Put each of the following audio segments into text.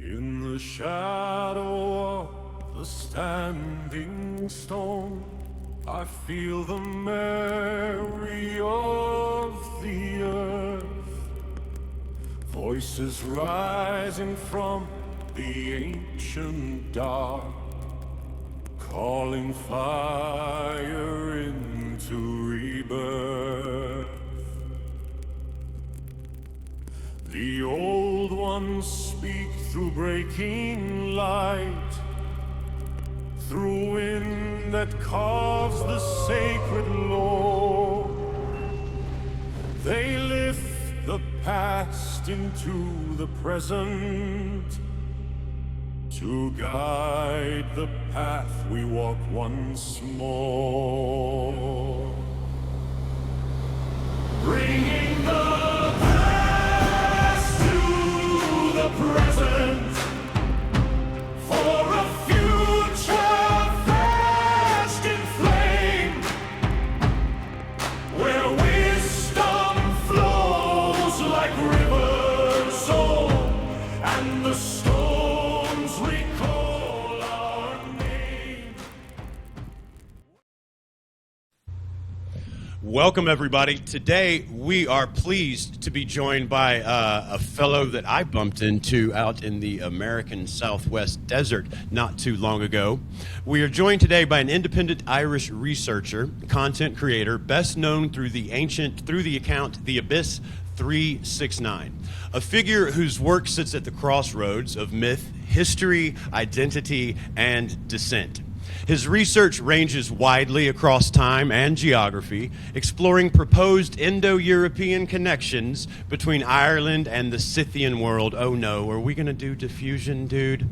In the shadow of the standing stone, I feel the memory of the earth. Voices rising from the ancient dark, calling fire into rebirth. The old ones speak through breaking light, through wind that carves the sacred lore. They lift the past into the present, to guide the path we walk once more. Bringing the past to the present, for a future fast in flame, where wisdom flows like rivers old, and the stones recall our name. Welcome, everybody. Today, we are pleased to be joined by a fellow that I bumped into out in the American Southwest desert not too long ago. We are joined today by an independent Irish researcher, content creator, best known through the account The Abyss 369, a figure whose work sits at the crossroads of myth, history, identity, and dissent. His research ranges widely across time and geography, exploring proposed Indo-European connections between Ireland and the Scythian world. Oh no, are we going to do diffusion, dude?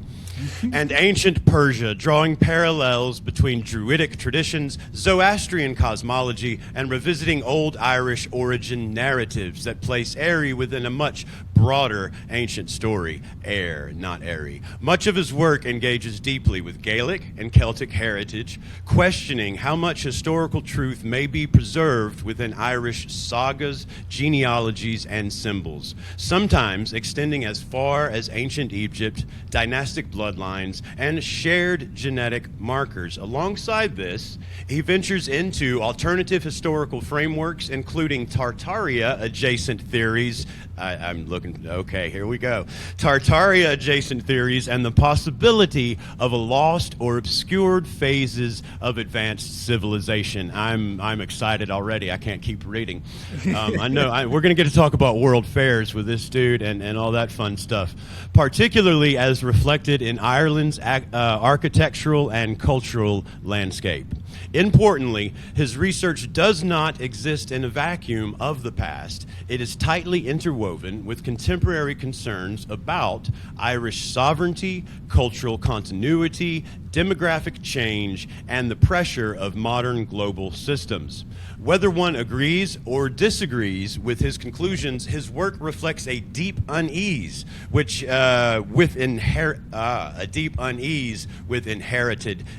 And ancient Persia, drawing parallels between Druidic traditions, Zoroastrian cosmology, and revisiting old Irish origin narratives that place Éire within a much broader ancient story. Éire, not Éire. Much of his work engages deeply with Gaelic and Celtic heritage, questioning how much historical truth may be preserved within Irish sagas, genealogies, and symbols, sometimes extending as far as ancient Egypt, dynastic bloodlines, and shared genetic markers. Alongside this, he ventures into alternative historical frameworks, including Tartaria-adjacent theories. I'm looking, okay, here we go. Tartaria-adjacent theories and the possibility of a lost or obscured phases of advanced civilization. I'm excited already. I can't keep reading. I know we're going to get to talk about world fairs with this dude and all that fun stuff, particularly as reflected in Ireland's architectural and cultural landscape. Importantly, his research does not exist in a vacuum of the past. It is tightly interwoven with contemporary concerns about Irish sovereignty, cultural continuity, demographic change, and the pressure of modern global systems. Whether one agrees or disagrees with his conclusions, his work reflects a deep unease with inherited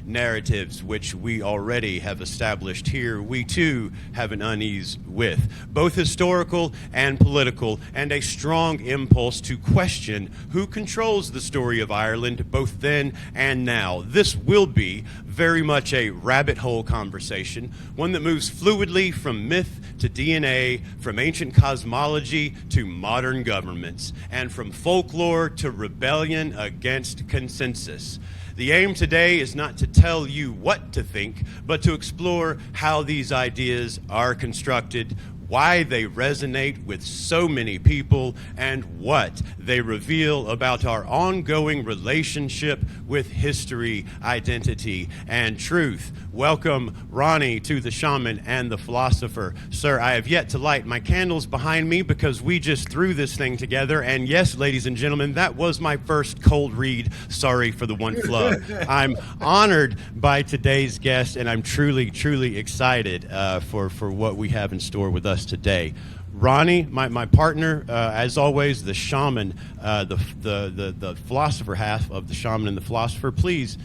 narratives, which we already have established here. We too have an unease with, both historical and political, and a strong impulse to question who controls the story of Ireland, both then and now. This will be very much a rabbit hole conversation, one that moves fluidly from myth to DNA, from ancient cosmology to modern governments, and from folklore to rebellion against consensus. The aim today is not to tell you what to think, but to explore how these ideas are constructed, why they resonate with so many people, and what they reveal about our ongoing relationship with history, identity, and truth. Welcome, Ronny, to the shaman and the philosopher. Sir, I have yet to light my candles behind me because we just threw this thing together. And yes, ladies and gentlemen, that was my first cold read. Sorry for the one flow. I'm honored by today's guest, and I'm truly, truly excited for what we have in store with us today. Ronny, my partner, as always, the shaman, the philosopher half of the shaman and the philosopher. Please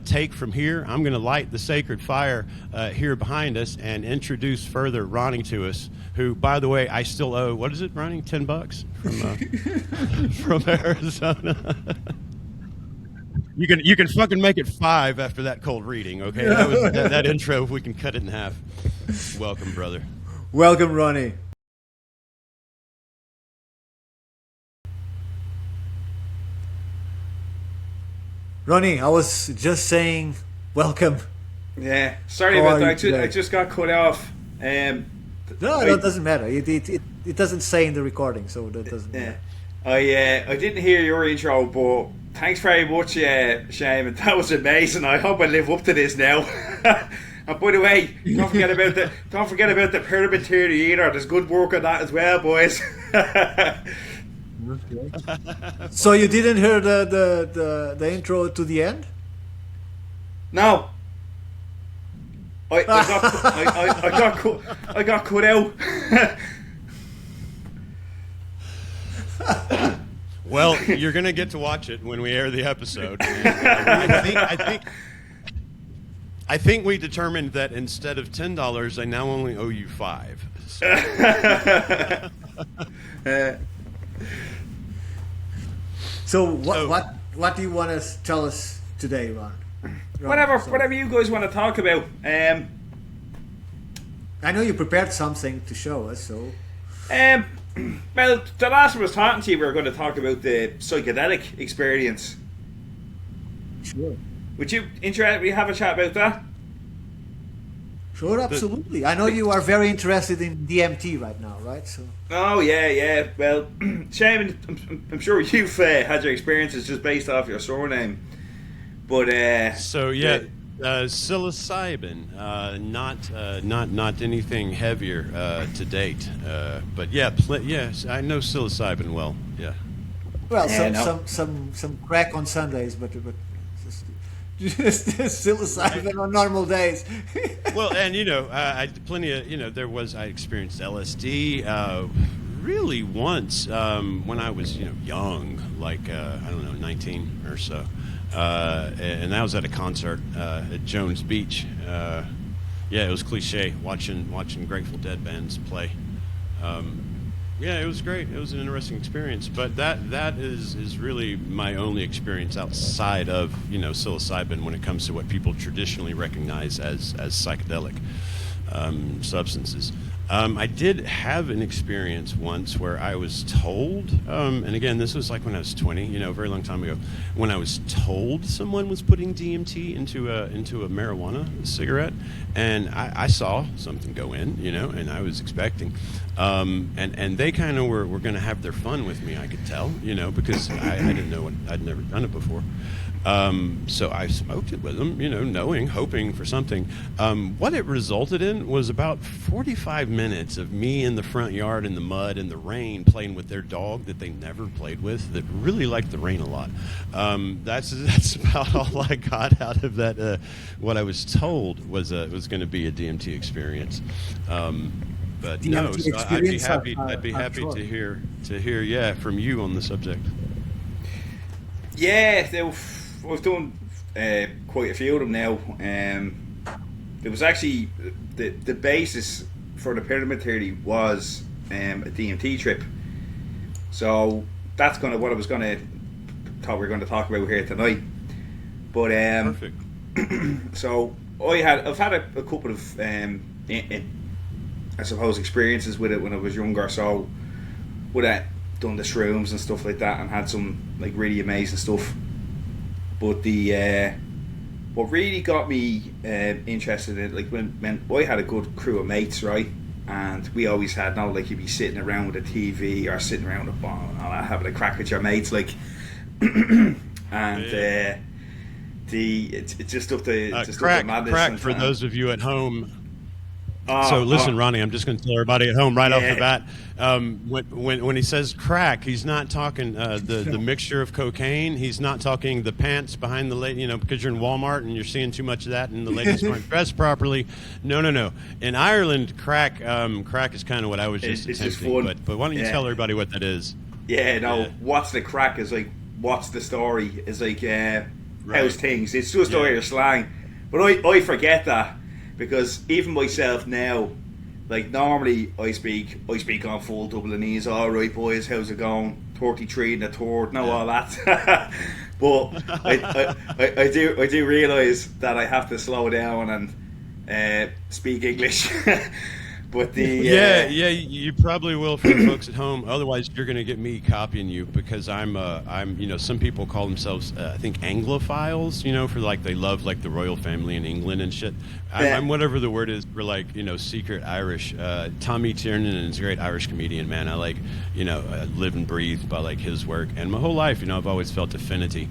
take from here. I'm going to light the sacred fire here behind us and introduce further Ronny to us. Who, by the way, I still owe. What is it, Ronny? $10 from Arizona. You can fucking make it 5 after that cold reading. Okay, that intro. If we can cut it in half. Welcome, brother. Welcome, Ronny. Ronny, I was just saying welcome. Yeah, sorry about that. I just got cut off. No, that doesn't matter. It doesn't say in the recording, so that doesn't matter. I didn't hear your intro, but thanks very much, Shane. That was amazing. I hope I live up to this now. And by the way, don't forget about the pyramid theory either. There's good work on that as well, boys. Okay. So you didn't hear the intro to the end? No. I got cut out. Well, you're gonna get to watch it when we air the episode. I think we determined that instead of $10, I now only owe you $5. So what do you want to tell us today, Ron? Whatever you guys want to talk about. I know you prepared something to show us, so. Well, the last time I was talking to you, we were going to talk about the psychedelic experience. Sure. Would you have a chat about that? Sure, absolutely. I know you are very interested in DMT right now, right? So. Oh yeah. Well, Shane, I'm sure you've had your experiences just based off your surname, but psilocybin, not anything heavier to date, but yes, I know psilocybin well. Yeah. Well, some crack on Sundays, but just psilocybin on normal days. Well, and I plenty of I experienced LSD really once when I was young, like I don't know, 19 or so. And that was at a concert at Jones Beach. It was cliche watching Grateful Dead bands play. It was great. It was an interesting experience. But that is really my only experience outside of psilocybin when it comes to what people traditionally recognize as psychedelic substances. I did have an experience once where I was told, and again, this was like when I was 20, a very long time ago, when I was told someone was putting DMT into a marijuana cigarette, and I saw something go in, and I was expecting, and they kind of were going to have their fun with me, I could tell, because I didn't know I'd never done it before. So I smoked it with them, hoping for something. What it resulted in was about 45 minutes of me in the front yard in the mud in the rain playing with their dog that they never played with, that really liked the rain a lot. That's about all I got out of that. What I was told was going to be a DMT experience. But DMT no, so I'd be happy sure. to hear from you on the subject. Yeah, we've done quite a few of them now. There was actually the basis for the pyramid theory was a DMT trip. So that's what I was we're going to talk about here tonight. But Perfect. So I've had a couple of I suppose experiences with it when I was younger. So would have done the shrooms and stuff like that, and had some like really amazing stuff. But what really got me interested in it, like when I had a good crew of mates, right, and we always had you'd be sitting around with a TV or sitting around a bar and all that, having a crack with your mates, like, and it's just up to crack for those of you at home. So listen, Ronnie, I'm just going to tell everybody at home right off Yeah. the bat. When he says crack, he's not talking the mixture of cocaine. He's not talking the pants behind the lady, because you're in Walmart and you're seeing too much of that, and the ladies aren't dressed properly. No. In Ireland, crack is kind of what I was just It's just attempting. fun. But why don't you tell everybody what that is? Yeah, no. Yeah. What's the crack is like, what's the story is like, Right. how's things? It's just Yeah. Irish slang. But I forget that because even myself now, like normally I speak on full Dublinese. All right, boys, how's it going? 33 and a third, all that. But I do realise that I have to slow down and speak English. But yeah, you probably will for the folks at home. Otherwise, you're going to get me copying you because I'm some people call themselves I think Anglophiles, for like they love like the royal family in England and shit. I'm whatever the word is for like secret Irish. Tommy Tiernan is a great Irish comedian, man. I like I live and breathe by like his work, and my whole life I've always felt affinity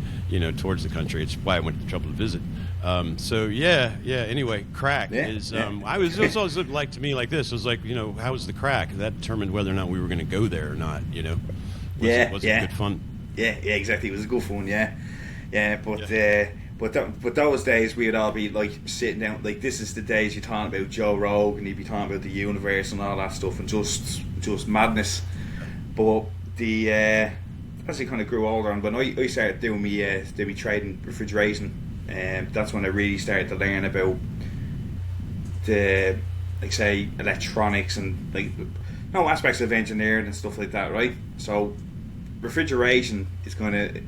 towards the country. It's why I went to trouble to visit. Anyway, crack is I was it always looked like to me like this. It was like how was the crack that determined whether or not we were going to go there or not. Was it good fun? Yeah, exactly. It was good fun. But those days we would all be like sitting down. Like this is the days you're talking about Joe Rogan and you'd be talking about the universe and all that stuff and just madness. But as I kind of grew older and when I started doing me trading refrigeration. That's when I really started to learn about the, like say, electronics and aspects of engineering and stuff like that, right? So refrigeration is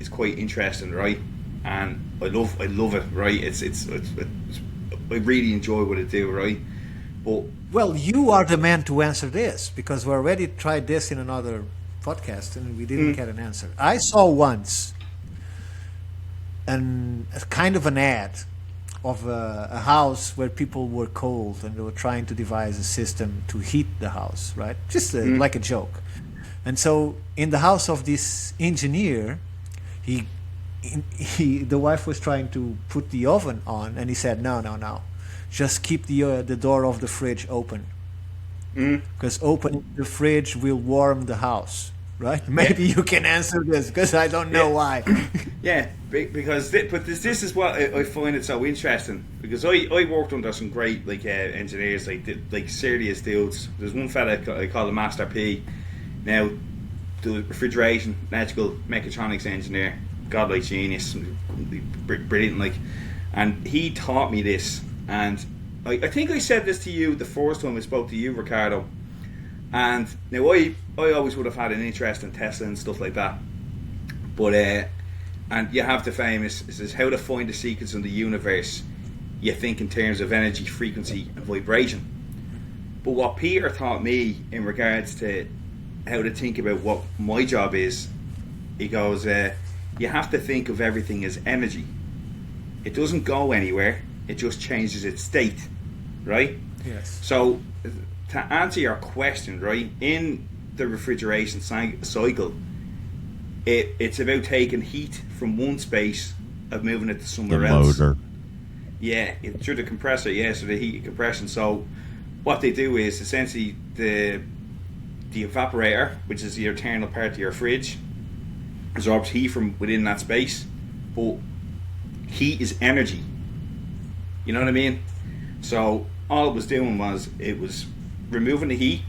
quite interesting, right? And I love it, right? It's I really enjoy what I do, right? But well, you are the man to answer this because we already tried this in another podcast and we didn't get an answer. I saw once a kind of an ad of a house where people were cold and they were trying to devise a system to heat the house, right? Just like a joke. And so in the house of this engineer, the wife was trying to put the oven on and he said, no. Just keep the door of the fridge open. Because opening the fridge will warm the house. Right? Maybe you can answer this because I don't know why. Yeah, because this is what I find it so interesting because I worked under some great engineers like serious dudes. There's one fella I call the Master P. Now, the refrigeration, electrical, mechatronics engineer, godlike genius, brilliant and he taught me this. And I think I said this to you the first time I spoke to you, Ricardo. And now I always would have had an interest in Tesla and stuff like that, but and you have the famous it says how to find the sequence in the universe. You think in terms of energy, frequency, and vibration. But what Peter taught me in regards to how to think about what my job is, he goes, you have to think of everything as energy. It doesn't go anywhere. It just changes its state, right? Yes. So to answer your question, right, in the refrigeration cycle, it's about taking heat from one space and moving it to somewhere else. Motor. Yeah, through the compressor, so the heat compression. So what they do is essentially the evaporator, which is the internal part of your fridge, absorbs heat from within that space, but heat is energy. You know what I mean? So all it was doing was it was removing the heat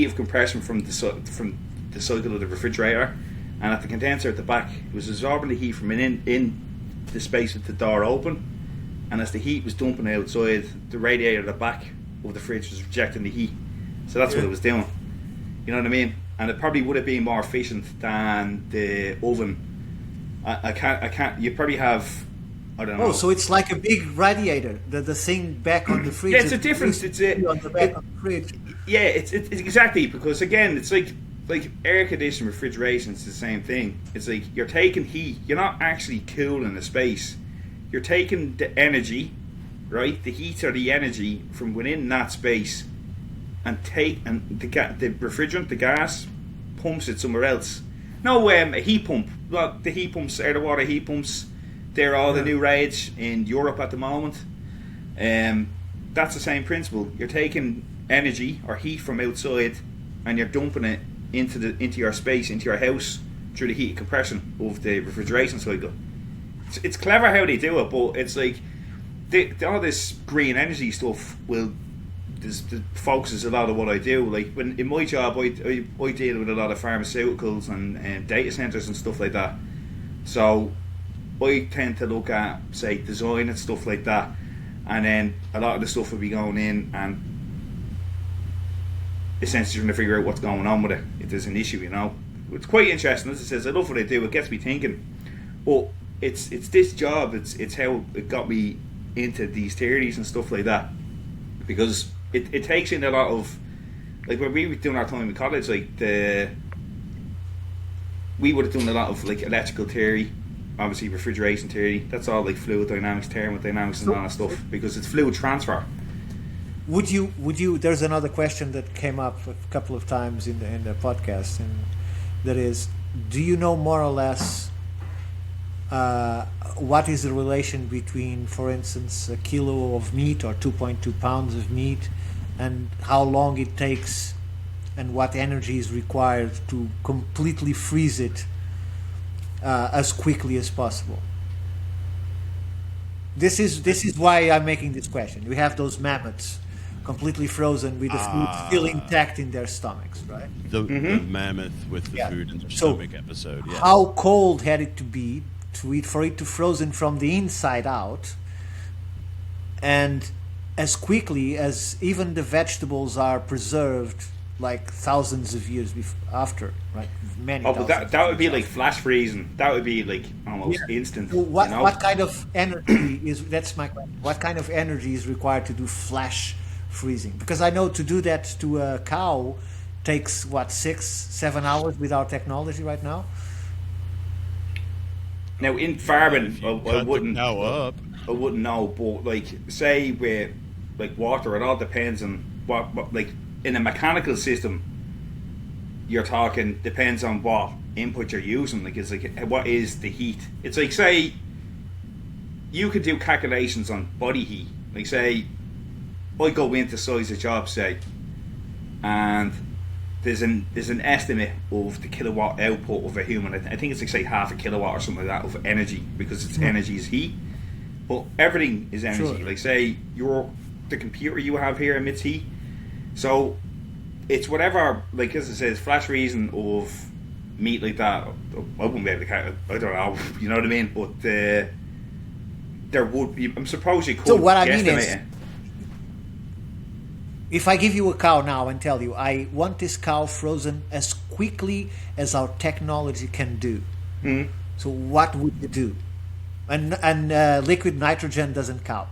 of compression from the cycle of the refrigerator, and at the condenser at the back, it was absorbing the heat from in the space with the door open, and as the heat was dumping outside, the radiator at the back of the fridge was rejecting the heat. So that's what it was doing. You know what I mean? And it probably would have been more efficient than the oven. I can't. You probably have. I don't know. Oh, so it's like a big radiator. The thing back on the fridge. Yeah, it's a difference. It's on the back of the fridge. Yeah, it's exactly because again, it's like air conditioning, refrigeration. It's the same thing. It's like you're taking heat. You're not actually cooling a space. You're taking the energy, right? The heat or the energy from within that space, and the refrigerant, the gas, pumps it somewhere else. No, a heat pump. Well, the heat pumps are the water heat pumps. They're all the new rage in Europe at the moment. that's the same principle. You're taking energy or heat from outside, and you're dumping it into your space, into your house, through the heat compression of the refrigeration cycle. It's clever how they do it, but it's like all this green energy stuff this focuses a lot of what I do. Like when in my job, I deal with a lot of pharmaceuticals and data centers and stuff like that. So I tend to look at, say, design and stuff like that, and then a lot of the stuff will be going in and essentially trying to figure out what's going on with it if there's an issue, you know. It's quite interesting. As I says, I love what I do. It gets me thinking. But it's this job. It's how it got me into these theories and stuff like that, because it takes in a lot of, like when we were doing our time in college, like we would have done a lot of like electrical theory, obviously refrigeration theory. That's all like fluid dynamics, thermodynamics, and all that stuff, because it's fluid transfer. Would you? There's another question that came up a couple of times in the podcast, and that is, do you know more or less what is the relation between, for instance, a kilo of meat or 2.2 pounds of meat, and how long it takes, and what energy is required to completely freeze it as quickly as possible? This is why I'm making this question. We have those mammoths completely frozen with the food still intact in their stomachs, right? The mammoth with the food in their stomach episode. Yeah. How cold had it to be for it to frozen from the inside out, and as quickly as even the vegetables are preserved, like thousands of years after, right? Many. Oh, but that would be like flash freezing. That would be like almost instant. So what you know? what kind of energy is? That's my question. What kind of energy is required to do flash freezing? Because I know to do that to a cow takes 6-7 hours with our technology right now. Now in farming, I wouldn't know, but like say with like water, it all depends on what like in a mechanical system. You're talking depends on what input you're using. Like it's like what is the heat? It's like say you could do calculations on body heat. Like say I go into size a job, say, and there's an estimate of the kilowatt output of a human. I think it's like say half a kilowatt or something like that of energy, because it's energy is heat. But everything is energy. Sure. Like say the computer you have here emits heat. So it's whatever, like as it says, flash freezing of meat like that. I wouldn't be able to count. I don't know. You know what I mean? But there would be. I'm supposed you could. So what I mean guesstimate is, it. if I give you a cow now and tell you I want this cow frozen as quickly as our technology can do, so what would you do? And liquid nitrogen doesn't count.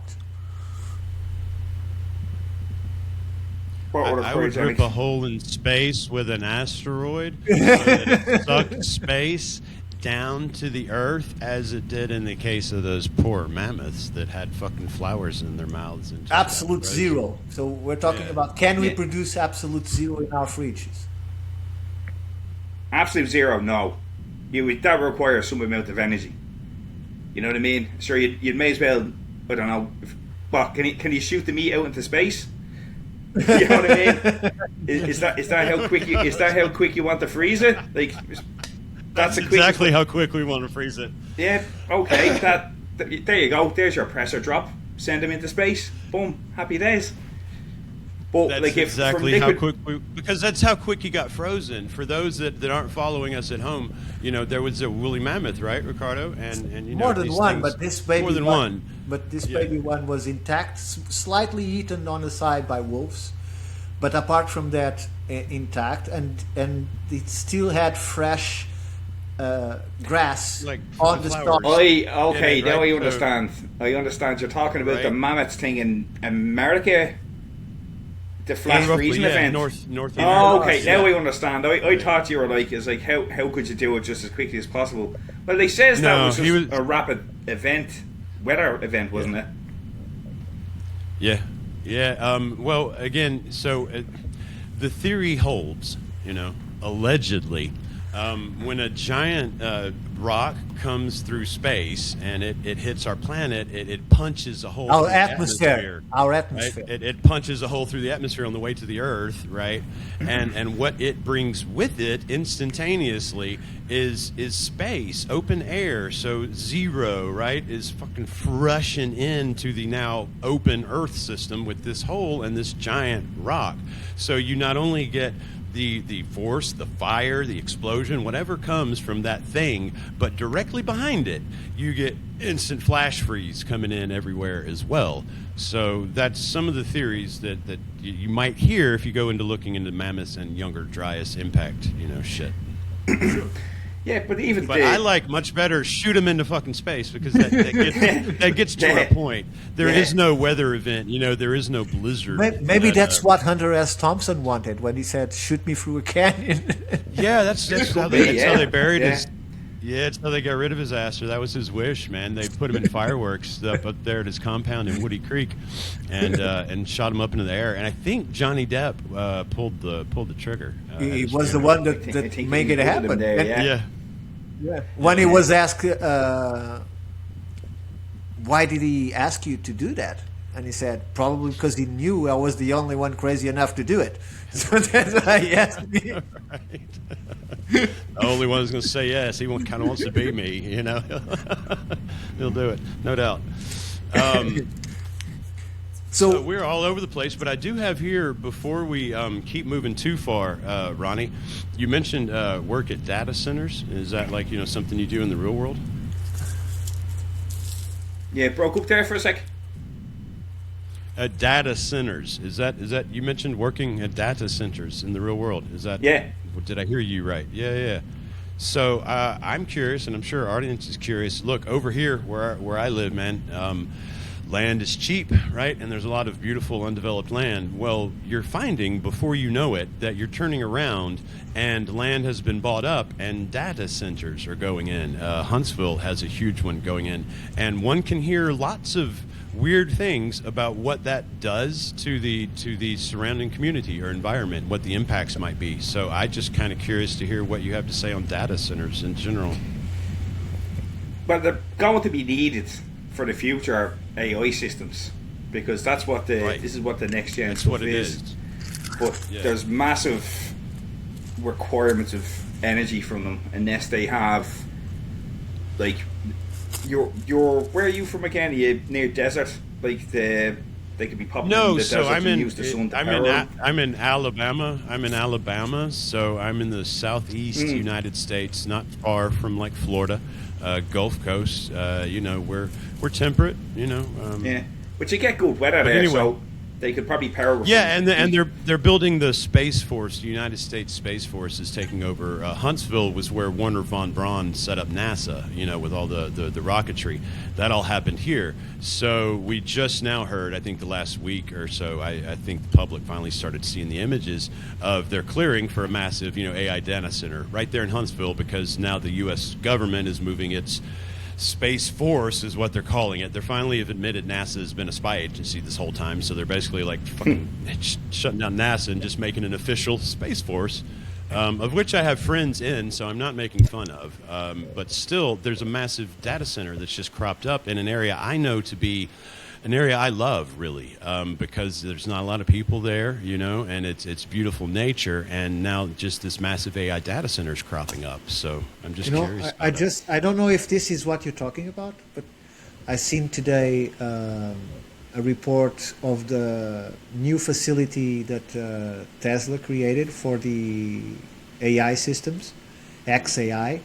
I would rip a hole in space with an asteroid so that it sucked space down to the earth, as it did in the case of those poor mammoths that had fucking flowers in their mouths. And Absolute zero. So we're talking about, can we produce absolute zero in our fridges? Absolute zero, no. That requires some amount of energy. You know what I mean? Sure, you may as well. I don't know. What can you shoot the meat out into space? You know what I mean? Is that how quick you want to freeze it? Like that's exactly how quick we want to freeze it. Yeah. Okay. There you go. There's your pressure drop. Send them into space. Boom. Happy days. But that's like exactly how quick because that's how quick he got frozen. For those that aren't following us at home, there was a woolly mammoth, right, Ricardo? And more than one, but this baby more than one. But this baby one was intact, slightly eaten on the side by wolves, but apart from that, intact, and it still had fresh grass on the stalk. Now I understand. I understand. You're talking about the mammoths thing in America. The flash freezing event. North America. Oh, okay. Now I understand. I thought you were like, it's like how could you do it just as quickly as possible? Well, they says that was just a rapid weather event, wasn't it? Yeah, yeah. Well, again, so the theory holds, allegedly, When a giant rock comes through space and it hits our planet, it punches a hole Our through the atmosphere. Our right? atmosphere. It punches a hole through the atmosphere on the way to the Earth, right? And what it brings with it instantaneously is space, open air. So zero, right, is fucking rushing into the now open Earth system with this hole and this giant rock. So you not only get the force, the fire, the explosion, whatever comes from that thing, but directly behind it, you get instant flash freeze coming in everywhere as well. So that's some of the theories that you might hear if you go into looking into Mammoth's and Younger Dryas impact, shit. Yeah, but I like much better shoot them into fucking space, because that gets to a point. There is no weather event, there is no blizzard. Maybe that's what Hunter S. Thompson wanted when he said, "Shoot me through a canyon." Yeah, that's how they buried his. Yeah, it's how they got rid of his ass. Or that was his wish, man. They put him in fireworks up there at his compound in Woody Creek, and shot him up into the air. And I think Johnny Depp pulled the trigger. He was the one that made it happen. Yeah. When he was asked, why did he ask you to do that? And he said, probably because he knew I was the only one crazy enough to do it. So that's why he asked me. Right. The only one who's going to say yes. He kind of wants to be me, He'll do it, no doubt. So we're all over the place, but I do have here, before we keep moving too far, Ronny, you mentioned work at data centers. Is that like, something you do in the real world? Yeah, it broke up there for a sec. Data centers. Is that you mentioned working at data centers in the real world? Is that? Yeah. Did I hear you right? Yeah. So I'm curious, and I'm sure our audience is curious. Look, over here where I live, man, land is cheap, right? And there's a lot of beautiful undeveloped land. Well, you're finding, before you know it, that you're turning around and land has been bought up and data centers are going in. Huntsville has a huge one going in. And one can hear lots of weird things about what that does to the surrounding community or environment, what the impacts might be. So I just kind of curious to hear what you have to say on data centers in general. Well, they're going to be needed for the future AI systems, because that's what this is what the next gen stuff is. But there's massive requirements of energy from them unless they have, like, you're where are you from again? Are you near desert? Like they could be popping in the desert and use the sun to power them? I'm in Alabama. So I'm in the southeast United States, not far from like Florida, Gulf Coast. We're temperate. Yeah, but you get good weather there, anyway, so they could probably power. Yeah, and they're building the Space Force. The United States Space Force is taking over. Huntsville was where Wernher von Braun set up NASA. With all the rocketry. That all happened here. So we just now heard, I think the last week or so, I think the public finally started seeing the images of their clearing for a massive, AI data center right there in Huntsville, because now the U.S. government is moving its Space Force, is what they're calling it. They finally have admitted NASA has been a spy agency this whole time, so they're basically like fucking shutting down NASA and just making an official Space Force, of which I have friends in, so I'm not making fun of. But still, there's a massive data center that's just cropped up in an area I know to be an area I love, really, because there's not a lot of people there, and it's beautiful nature, and now just this massive AI data center is cropping up. So I'm just curious. I don't know if this is what you're talking about, but I seen today a report of the new facility that Tesla created for the AI systems, XAI.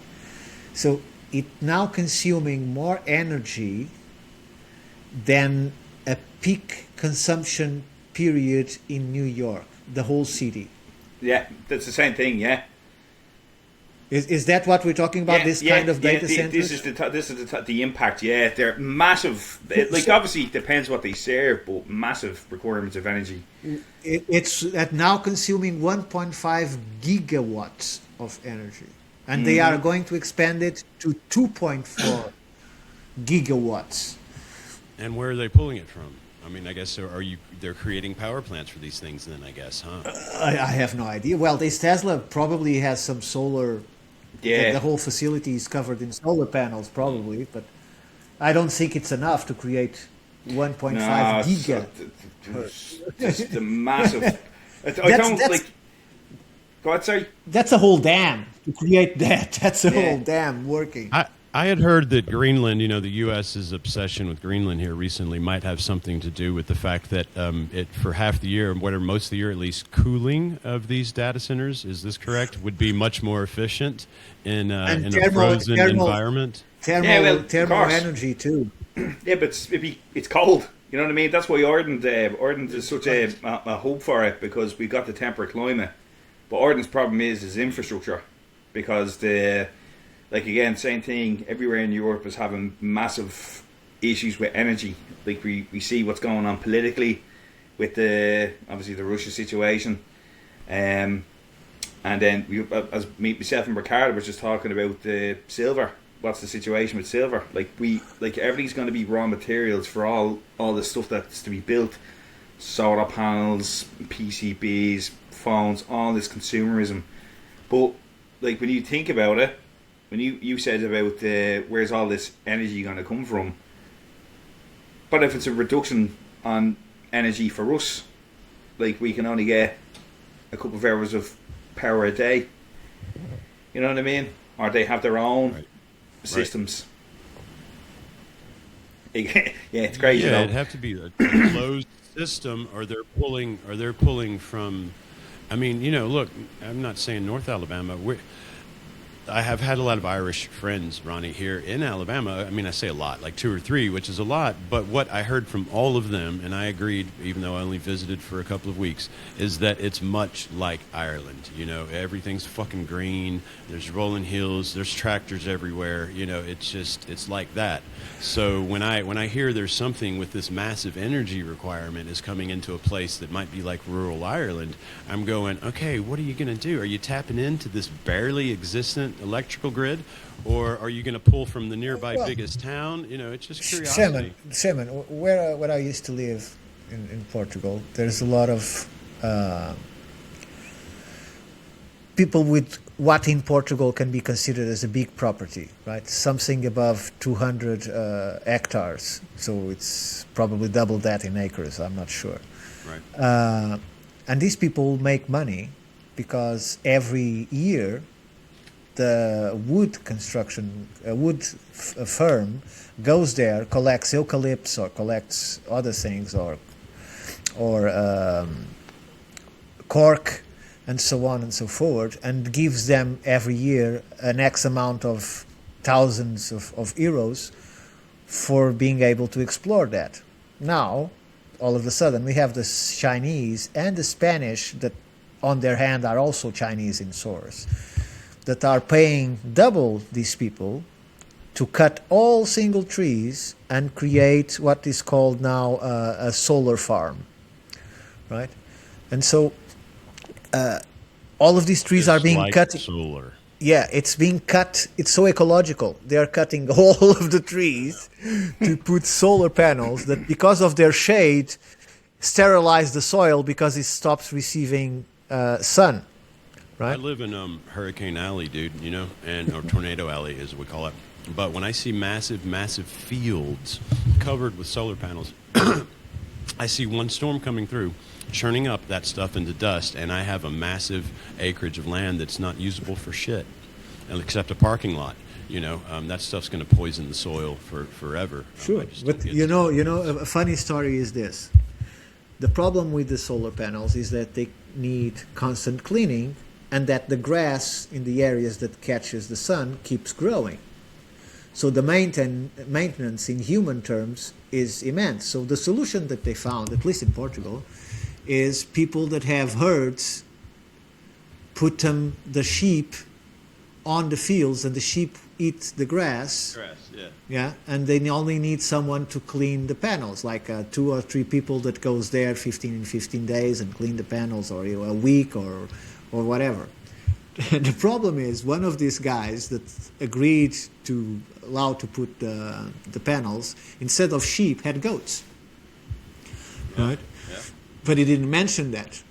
So it now consuming more energy than a peak consumption period in New York, the whole city. Yeah, that's the same thing. Yeah. Is that what we're talking about? This kind of data centers? This is the impact. Yeah, they're massive. Like, obviously, it depends what they serve, but massive requirements of energy. It's at now consuming 1.5 gigawatts of energy, and they are going to expand it to 2.4 gigawatts. And where are they pulling it from? I mean, I guess they're creating power plants for these things then, I guess, huh? I have no idea. Well, this Tesla probably has some solar Yeah. The whole facility is covered in solar panels, probably, but I don't think it's enough to create 1.5 giga. It's the massive. I That's- don't that's- like. Go ahead, sorry. That's a whole dam to create that. That's a Yeah. whole dam working. I had heard that Greenland, the U.S.'s obsession with Greenland here recently might have something to do with the fact that it, for half the year, or most of the year at least, cooling of these data centers, is this correct, would be much more efficient in a frozen environment? Thermal of course. energy, too. Yeah, but it's cold. You know what I mean? That's why Ardent is such a hope for it, because we got the temperate climate. But Ardent's problem is infrastructure, because again, same thing. Everywhere in Europe is having massive issues with energy. Like we see what's going on politically with obviously the Russia situation, and then as myself and Ricardo were just talking about the silver. What's the situation with silver? Like everything's going to be raw materials for all the stuff that's to be built, solar panels, PCBs, phones, all this consumerism. But like when you think about it. When you said about where's all this energy going to come from, but if it's a reduction on energy for us, like we can only get a couple of hours of power a day, you know what I mean? Or they have their own systems. Yeah, it's crazy. Yeah, it'd have to be a closed system, or they're pulling from. I mean, look, I'm not saying North Alabama. I have had a lot of Irish friends, Ronnie, here in Alabama. I mean, I say a lot, like 2 or 3, which is a lot. But what I heard from all of them, and I agreed, even though I only visited for a couple of weeks, is that it's much like Ireland. Everything's fucking green. There's rolling hills. There's tractors everywhere. It's like that. So when I hear there's something with this massive energy requirement is coming into a place that might be like rural Ireland, I'm going, okay, what are you going to do? Are you tapping into this barely existent electrical grid, or are you going to pull from the nearby biggest town? It's just curiosity. Simon, where I used to live in Portugal, there's a lot of people with what in Portugal can be considered as a big property, right? Something above 200 hectares. So it's probably double that in acres, I'm not sure. Right. And these people make money because every year the wood firm goes there, collects eucalypts or collects other things, or cork, and so on and so forth, and gives them every year an X amount of thousands of euros for being able to explore that. Now, all of a sudden, we have the Chinese and the Spanish that, on their hand, are also Chinese in source, that are paying double these people to cut all single trees and create what is called now a solar farm, right? And so all of these trees are being like cut. Solar. Yeah, it's being cut. It's so ecological. They are cutting all of the trees to put solar panels that, because of their shade, sterilize the soil because it stops receiving sun. Right? I live in Hurricane Alley, dude, or Tornado Alley, as we call it. But when I see massive, massive fields covered with solar panels, I see one storm coming through, churning up that stuff into dust, and I have a massive acreage of land that's not usable for shit, except a parking lot. That stuff's going to poison the soil for forever. Sure, but a funny story is this: the problem with the solar panels is that they need constant cleaning, and that the grass in the areas that catches the sun keeps growing. So the maintenance in human terms is immense. So the solution that they found, at least in Portugal, is people that have herds put the sheep on the fields, and the sheep eat the grass. Yeah, and they only need someone to clean the panels, like 2 or 3 people that goes there 15 days and clean the panels, or a week or whatever. The problem is, one of these guys that agreed to allow to put the panels, instead of sheep, had goats. Right? Yeah. But he didn't mention that.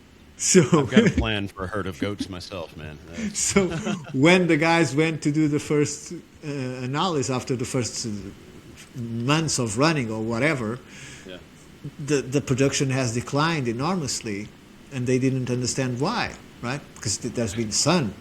So I've got a plan for a herd of goats myself, man. So when the guys went to do the first analysis after the first months of running or whatever, Yeah. the production has declined enormously, and they didn't understand why, right? Because there's been sun.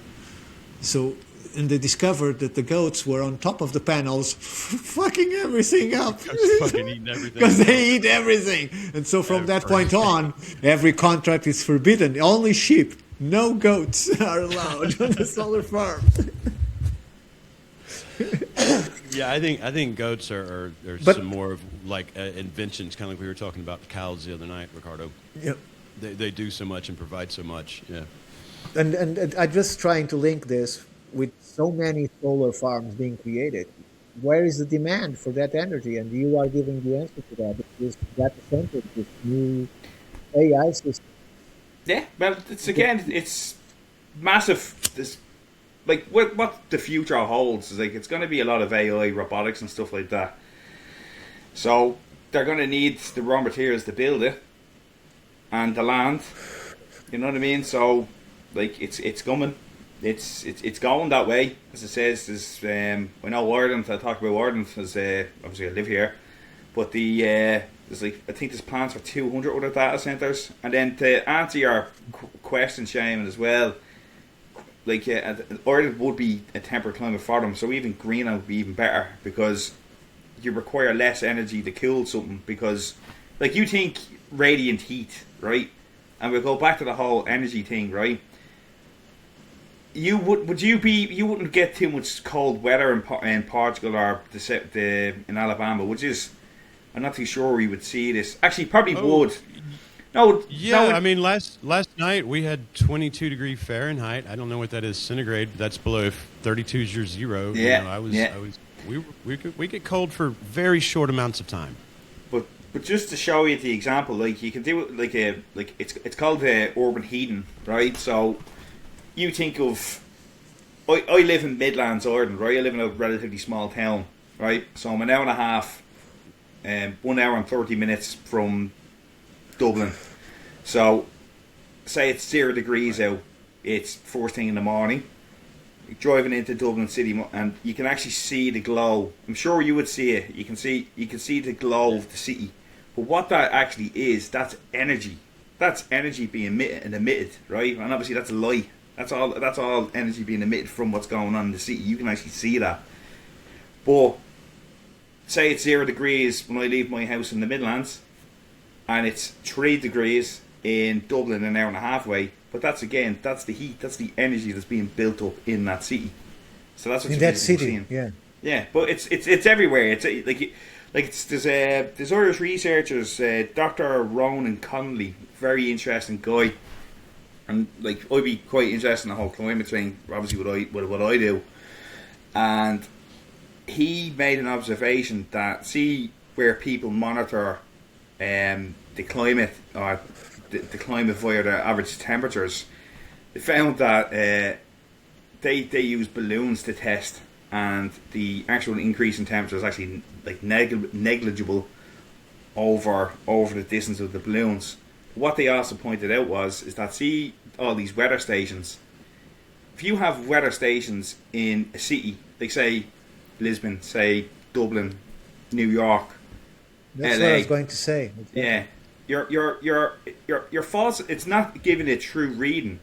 So, and they discovered that the goats were on top of the panels, fucking everything up. Fucking eating everything. Because they eat everything. And so from that point on, every contract is forbidden. Only sheep, no goats are allowed on the solar farm. Yeah, I think goats are But- some more of like inventions, kind of like we were talking about cows the other night, Ricardo. Yeah. They do so much and provide so much. Yeah. And I'm just trying to link this with so many solar farms being created. Where is the demand for that energy? And you are giving the answer to that. This data center, this new AI system. Yeah, well, it's massive. This, like, what the future holds is like it's going to be a lot of AI, robotics, and stuff like that. So they're going to need the raw materials to build it, and the land. You know what I mean? So, like, it's coming. It's going that way. As it says, there's I know Ireland. I talk about Ireland as obviously I live here, but there's like I think there's plans for 200 other data centers. And then to answer your question, Shane, as well, like Ireland would be a temperate climate for them, so even Greenland would be even better because you require less energy to cool something. Because like you think radiant heat, right? And we'll go back to the whole energy thing, right? You wouldn't get too much cold weather in Portugal or in Alabama, which is I'm not too sure we would see this. Actually, probably would. No, Yeah, no, I mean last night we had 22 degree Fahrenheit. I don't know what that is centigrade, but that's below 32 is your zero. Yeah, We get cold for very short amounts of time. But just to show you the example, like you can do it like it's called urban heating, right? So you think of I live in Midlands, Ireland, right? I live in a relatively small town, right? So I'm an hour and a half, 1 hour and 30 minutes from Dublin. So say it's 0 degrees out, it's first thing in the morning. You're driving into Dublin City and you can actually see the glow. I'm sure you would see it. You can see the glow of the city. But what that actually is, that's energy. That's energy being emitted, right? And obviously that's light. That's all energy being emitted from what's going on in the city. You can actually see that. But say it's 0 degrees when I leave my house in the Midlands, and it's 3 degrees in Dublin an hour and a half away. But that's the heat, that's the energy that's being built up in that city. So that's what In you're that city, seeing. yeah. Yeah, but it's everywhere. There's Irish researchers, Dr. Ronan Connolly, very interesting guy, and like I'd be quite interested in the whole climate thing. Obviously, what I do, and he made an observation that see where people monitor the climate or the climate via their average temperatures. They found that they use balloons to test, and the actual increase in temperature is actually like negligible over the distance of the balloons. What they also pointed out is that see all these weather stations. If you have weather stations in a city, like say Lisbon, say Dublin, New York, That's LA, what I was going to say. yeah, you're false. It's not giving a true reading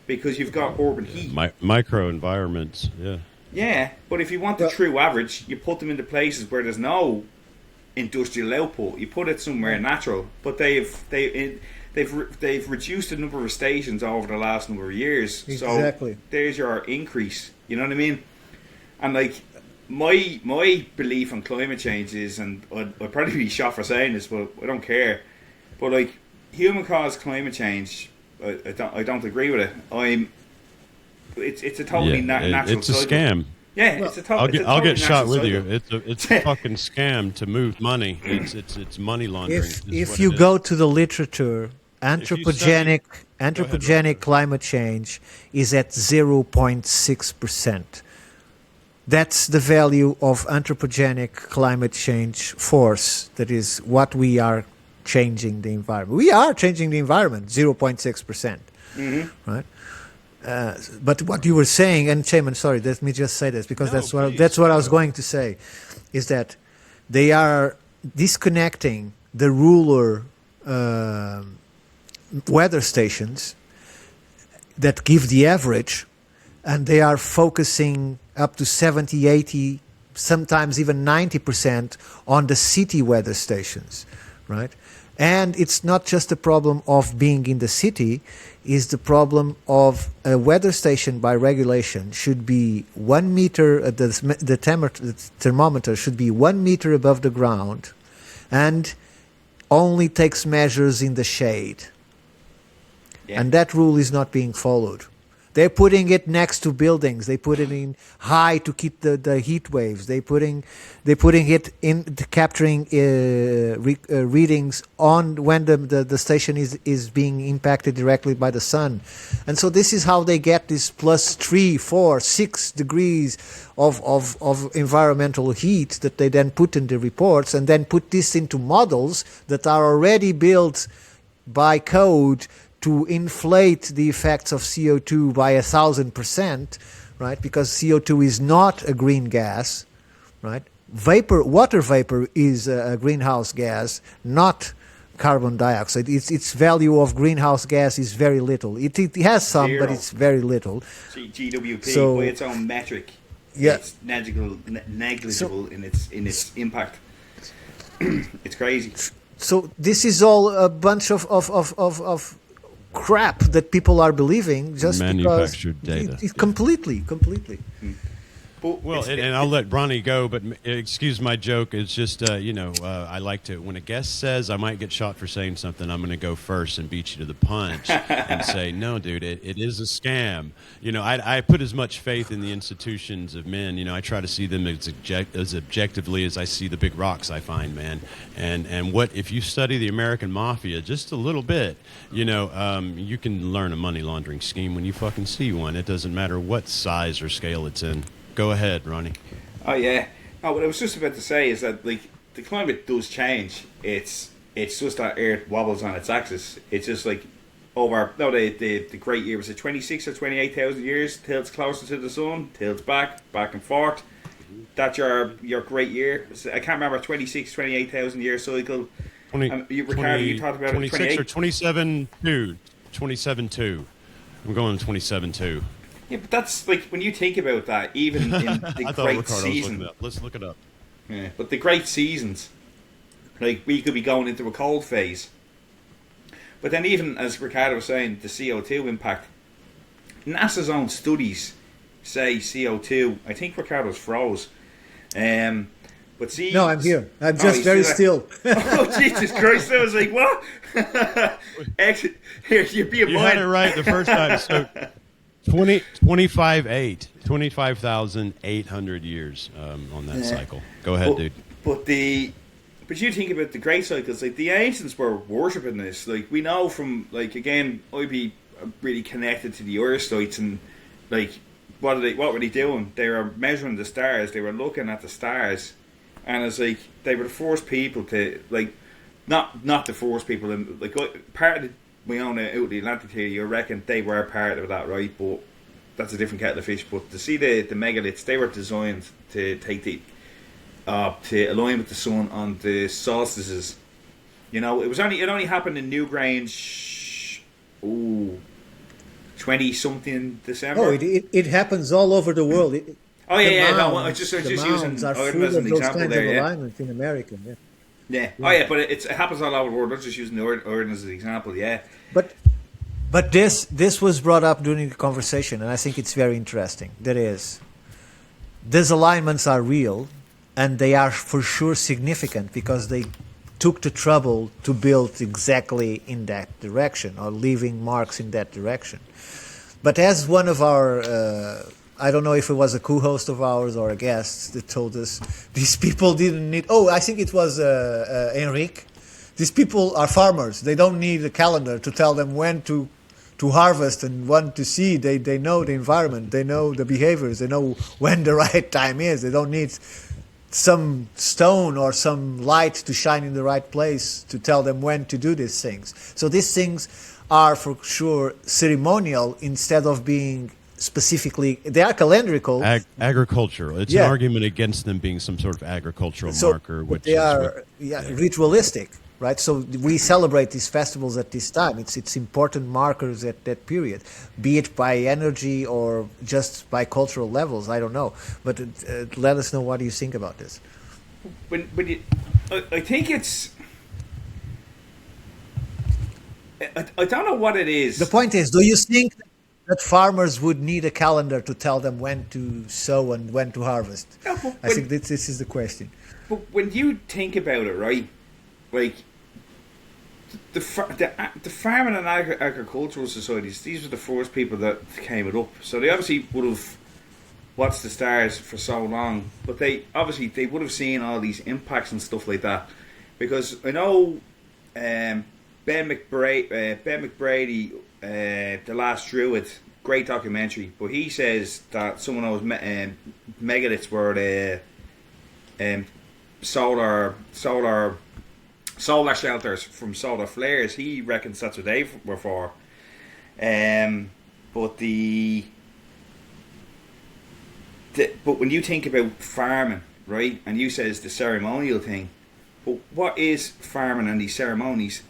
because you've got urban heat. Micro environments, yeah. Yeah, but if you want the true average, you put them into places where there's no industrial output. You put it somewhere natural. But they've reduced the number of stations over the last number of years. Exactly. So there's your increase. You know what I mean? And like my belief on climate change is, and I'd probably be shot for saying this, but I don't care. But like human caused climate change, I don't agree with it. It's a totally natural. It's a cycle. scam. Yeah, Well, it's a totally. I'll get shot with cycle. you. It's a fucking scam to move money. It's money laundering. If you go to the literature, anthropogenic climate change is at 0.6%. That's the value of anthropogenic climate change force. That is what we are changing the environment. We are changing the environment, 0.6%, right? But what you were saying, and Chairman, sorry, let me just say this because that's what I was going to say, is that they are disconnecting the ruler weather stations that give the average, and they are focusing up to 70, 80, sometimes even 90% on the city weather stations, right? And it's not just a problem of being in the city, it's the problem of a weather station by regulation should be 1 meter, the thermometer should be 1 meter above the ground and only takes measures in the shade. Yeah. And that rule is not being followed. They're putting it next to buildings. They put it in high to keep the heat waves. They're putting it in capturing readings on when the station is being impacted directly by the sun. And so this is how they get this plus 3, 4, 6 degrees of environmental heat that they then put in the reports, and then put this into models that are already built by code to inflate the effects of CO2 by 1,000%, right? Because CO2 is not a green gas, right? Water vapor is a greenhouse gas, not carbon dioxide. Its value of greenhouse gas is very little. It has some, 0. but it's very little. GWP, by its own metric, it's negligible in its impact. It's crazy. So this is all a bunch of crap that people are believing just manufactured because data. Completely. Well, and I'll let Ronny go, but excuse my joke. It's just, I like to, when a guest says I might get shot for saying something, I'm going to go first and beat you to the punch and say, no, dude, it is a scam. I put as much faith in the institutions of men. I try to see them as objectively as I see the big rocks I find, man. And what, if you study the American mafia just a little bit, you can learn a money laundering scheme when you fucking see one. It doesn't matter what size or scale it's in. Go ahead, Ronny. Oh yeah. Oh, what I was just about to say is that the climate does change. It's just that Earth wobbles on its axis. It's just the great year, was it 26 or 28,000 years? Tilts closer to the sun, tilts back and forth. That's your great year. I can't remember 26, 28,000 year cycle. Ricardo, you talked about 26 it, or 27.2. 27.2. I'm going 27.2. Yeah, but that's when you think about that, even in the great season. Let's look it up. Yeah, but the great seasons, we could be going into a cold phase. But then, even as Ricardo was saying, the CO2 impact, NASA's own studies say CO2. I think Ricardo's froze. But see, no, I'm here. I'm just very still. Oh Jesus Christ! I was like, what? Here, you're being You had it right the first time. So 25,800 years on that cycle. Go ahead, dude. But you think about the great cycles. The ancients were worshipping this. We know from again, I'd be really connected to the Euristites, and what were they doing? They were measuring the stars. They were looking at the stars, and it's they were the first people to not the first people. Part of my own out of the Atlantic theory, I reckon they were part of that, right? But that's a different kettle of fish. But to see the megaliths, they were designed to take to align with the sun on the solstices. It only happened in Newgrange. 20-something December. Oh, it happens all over the world. No, I just using Ireland as an example there. Yeah. Alignment in America. Yeah. Yeah. Oh yeah, but it happens all over the world. I'm just using Ireland as an example. Yeah. But this was brought up during the conversation, and I think it's very interesting. These alignments are real, and they are for sure significant because they took the trouble to build exactly in that direction or leaving marks in that direction. But as one of our, I don't know if it was a co-host of ours or a guest that told us, these people didn't need, I think it was Enrique. These people are farmers. They don't need a calendar to tell them when to harvest and when to seed. They know the environment. They know the behaviors. They know when the right time is. They don't need some stone or some light to shine in the right place to tell them when to do these things. So these things are for sure ceremonial instead of being specifically, they are calendrical. Agricultural. It's an argument against them being some sort of agricultural marker. Which they are ritualistic, right? So we celebrate these festivals at this time. It's important markers at that period, be it by energy or just by cultural levels. I don't know. But let us know what you think about this. I think it's... I don't know what it is. The point is, do you think that farmers would need a calendar to tell them when to sow and when to harvest? No, I think this is the question. But when you think about it, right, like the farming and agricultural societies, these were the first people that came it up. So they obviously would have watched the stars for so long, but they would have seen all these impacts and stuff like that. Because I know Ben McBrady, The Last Druid, great documentary, but he says that some of those megaliths were the solar shelters from solar flares. He reckons that's what they were for. But but when you think about farming, right, and you say it's the ceremonial thing, but what is farming and these ceremonies?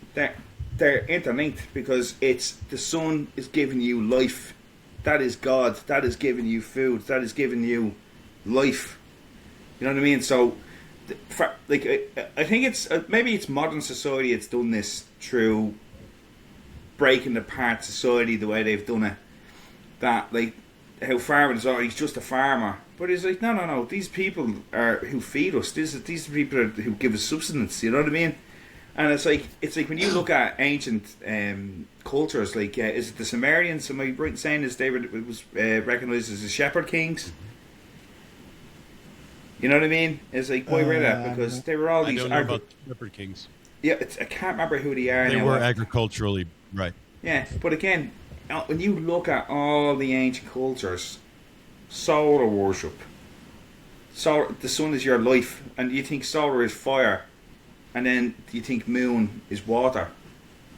They're interlinked, because it's the sun is giving you life. That is God. That is giving you food. That is giving you life. You know what I mean? So, I think it's maybe it's modern society. It's done this through breaking apart society the way they've done it. That how farming is, he's just a farmer. But it's like no. These people are who feed us. These people are who give us subsistence. You know what I mean? And it's like when you look at ancient cultures, like is it the Sumerians? Am I right in saying this? It was recognized as the shepherd kings. You know what I mean? It's like, why were that? Because they were all these. I don't know about shepherd kings. Yeah, I can't remember who they are. They now. were agriculturally right. Yeah, but again, when you look at all the ancient cultures, solar worship. So the sun is your life, and you think solar is fire. And then you think moon is water,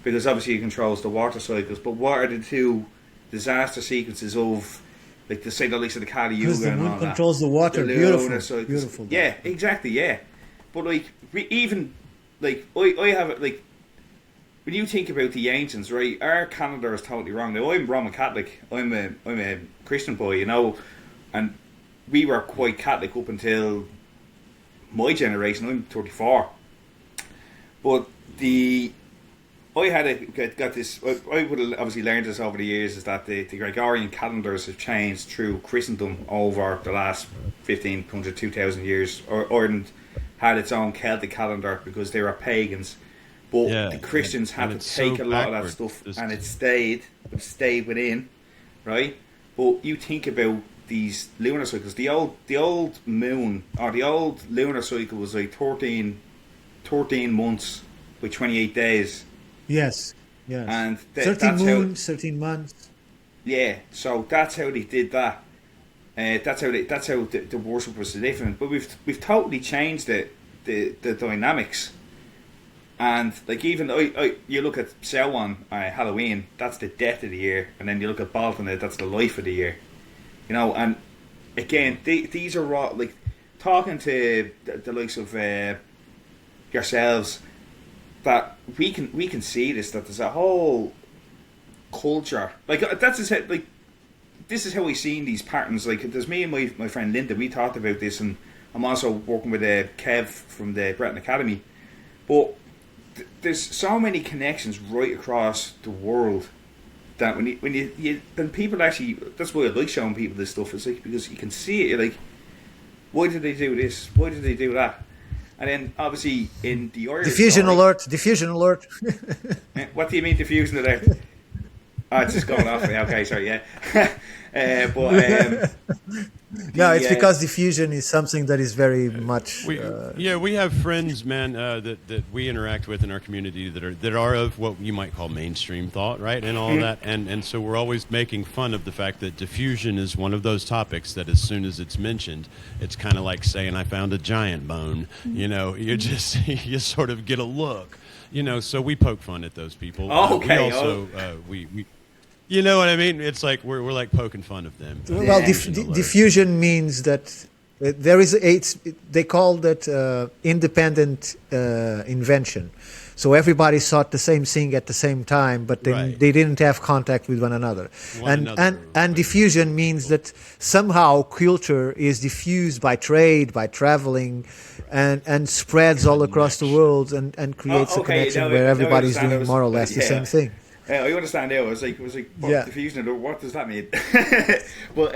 because obviously it controls the water cycles. But what are the two disaster sequences of, like the likes of the Kali Yuga because the and all moon that? controls the water. The Beautiful, beautiful. Yeah, exactly. Yeah, but I have it like when you think about the ancients, right? Our calendar is totally wrong. Now I'm Roman Catholic. I'm a Christian boy, you know, and we were quite Catholic up until my generation. I'm 34. But I would have obviously learned this over the years, is that the Gregorian calendars have changed through Christendom over the last 1,500, 2,000 years, or had its own Celtic calendar because they were pagans. But the Christians had to take a lot of that stuff, and it stayed within, right? But you think about these lunar cycles. The old moon, or the old lunar cycle was like 13 months with 28 days. Yes. And 13 moons, 13 months. Yeah, so that's how they did that. That's how the worship was different. But we've totally changed the dynamics. And like even you look at Samhain, Halloween, that's the death of the year, and then you look at Baltana, that's the life of the year. You know, and again, these are raw. Like talking to the likes of yourselves, that we can see this, that there's a whole culture, like that's just like this is how we've seen these patterns. Like there's me and my friend Linda, we talked about this, and I'm also working with Kev from the Breton Academy, but there's so many connections right across the world that when people actually, that's why I like showing people this stuff. It's like because you can see it. You're like, why did they do this? Why did they do that? And then obviously in the Irish diffusion alert. What do you mean diffusion alert? Oh, it's just going off. Okay, sorry, yeah. No, it's because diffusion is something that is very much. We have friends, man, that we interact with in our community that are of what you might call mainstream thought, right, and all that, and so we're always making fun of the fact that diffusion is one of those topics that as soon as it's mentioned, it's kind of like saying I found a giant bone. You know, you sort of get a look. You know, so we poke fun at those people. Okay. We also we. You know what I mean? It's like we're like poking fun of them. Well, diffusion means that there is they call that independent invention. So everybody thought the same thing at the same time, but then they didn't have contact with one another. And diffusion means that somehow culture is diffused by trade, by traveling, and spreads all across the world and creates a connection where everybody's doing more or less the same thing. I understand now. I was like, diffusion. What does that mean? But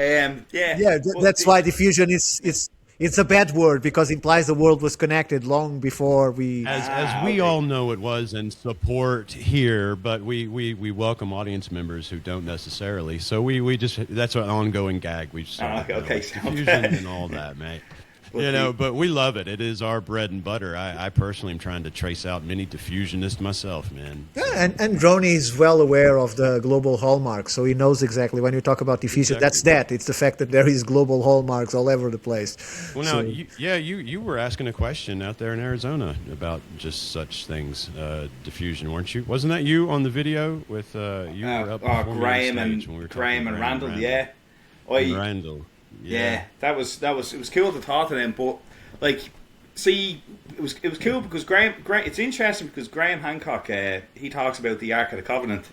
that's why diffusion it's a bad word because it implies the world was connected long before we. As we all know, it was and support here, but we welcome audience members who don't necessarily. So we just that's an ongoing gag. We diffusion and all that, mate. But we love it. It is our bread and butter. I personally am trying to trace out many diffusionists myself, man. Yeah, and Ronny is well aware of the global hallmarks, so he knows exactly when you talk about diffusion. Exactly. That's that. It's the fact that there is global hallmarks all over the place. Well, now, you were asking a question out there in Arizona about just such things, diffusion, weren't you? Wasn't that you on the video with you were up Graham and Randall? Yeah, Randall. Yeah, it was cool to talk to them, but like, see, it was cool because Graham it's interesting because Graham Hancock he talks about the Ark of the Covenant,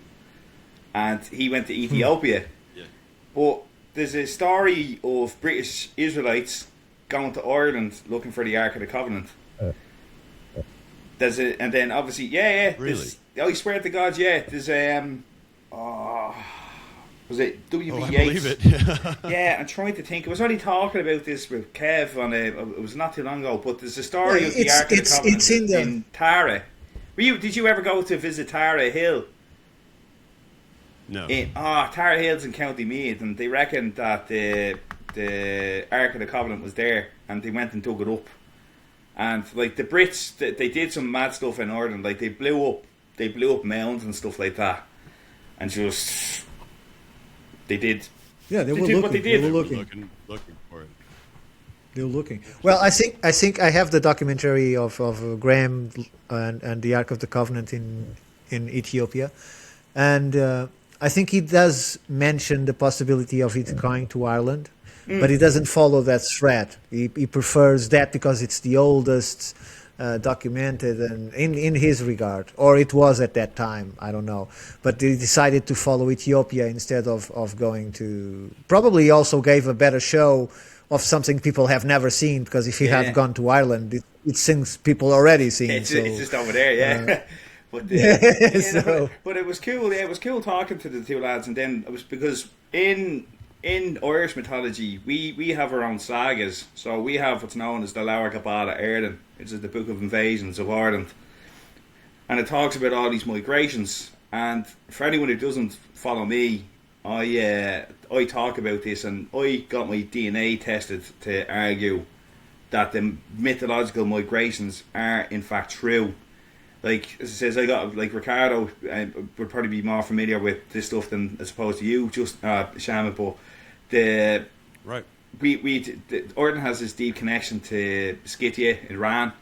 and he went to Ethiopia. Yeah. But there's a story of British Israelites going to Ireland looking for the Ark of the Covenant. And then obviously, really? I swear to God, there's was it W.B. I Yeats? believe it. Yeah, I'm trying to think. I was only talking about this with Kev it was not too long ago, but there's a story of the Ark of the Covenant in Tara. Did you ever go to visit Tara Hill? No. Tara Hill's in County Meath, and they reckon that the Ark of the Covenant was there, and they went and dug it up. And like the Brits, they did some mad stuff in Ireland. Like they blew up mounds and stuff like that, and just. They did. Yeah, they were looking. What they did. They were looking for it. They were looking. Well, I think I have the documentary of Graham and the Ark of the Covenant in Ethiopia, and I think he does mention the possibility of it going to Ireland, but he doesn't follow that thread. He prefers that because it's the oldest. Documented and in his regard, or it was at that time, I don't know, but they decided to follow Ethiopia instead of going to, probably also gave a better show of something people have never seen, because if he had gone to Ireland, it's things people already seen. It's just over there, but but it was cool. Yeah, it was cool talking to the two lads, and then it was because in Irish mythology, we have our own sagas. So we have what's known as the Lower Gabála Éire, which is the Book of Invasions of Ireland. And it talks about all these migrations. And for anyone who doesn't follow me, I talk about this, and I got my DNA tested to argue that the mythological migrations are in fact true. Like, as it says, I got, like, Ricardo would probably be more familiar with this stuff than as opposed to you, just Shaman, but the Ireland has this deep connection to Scythia, Iran,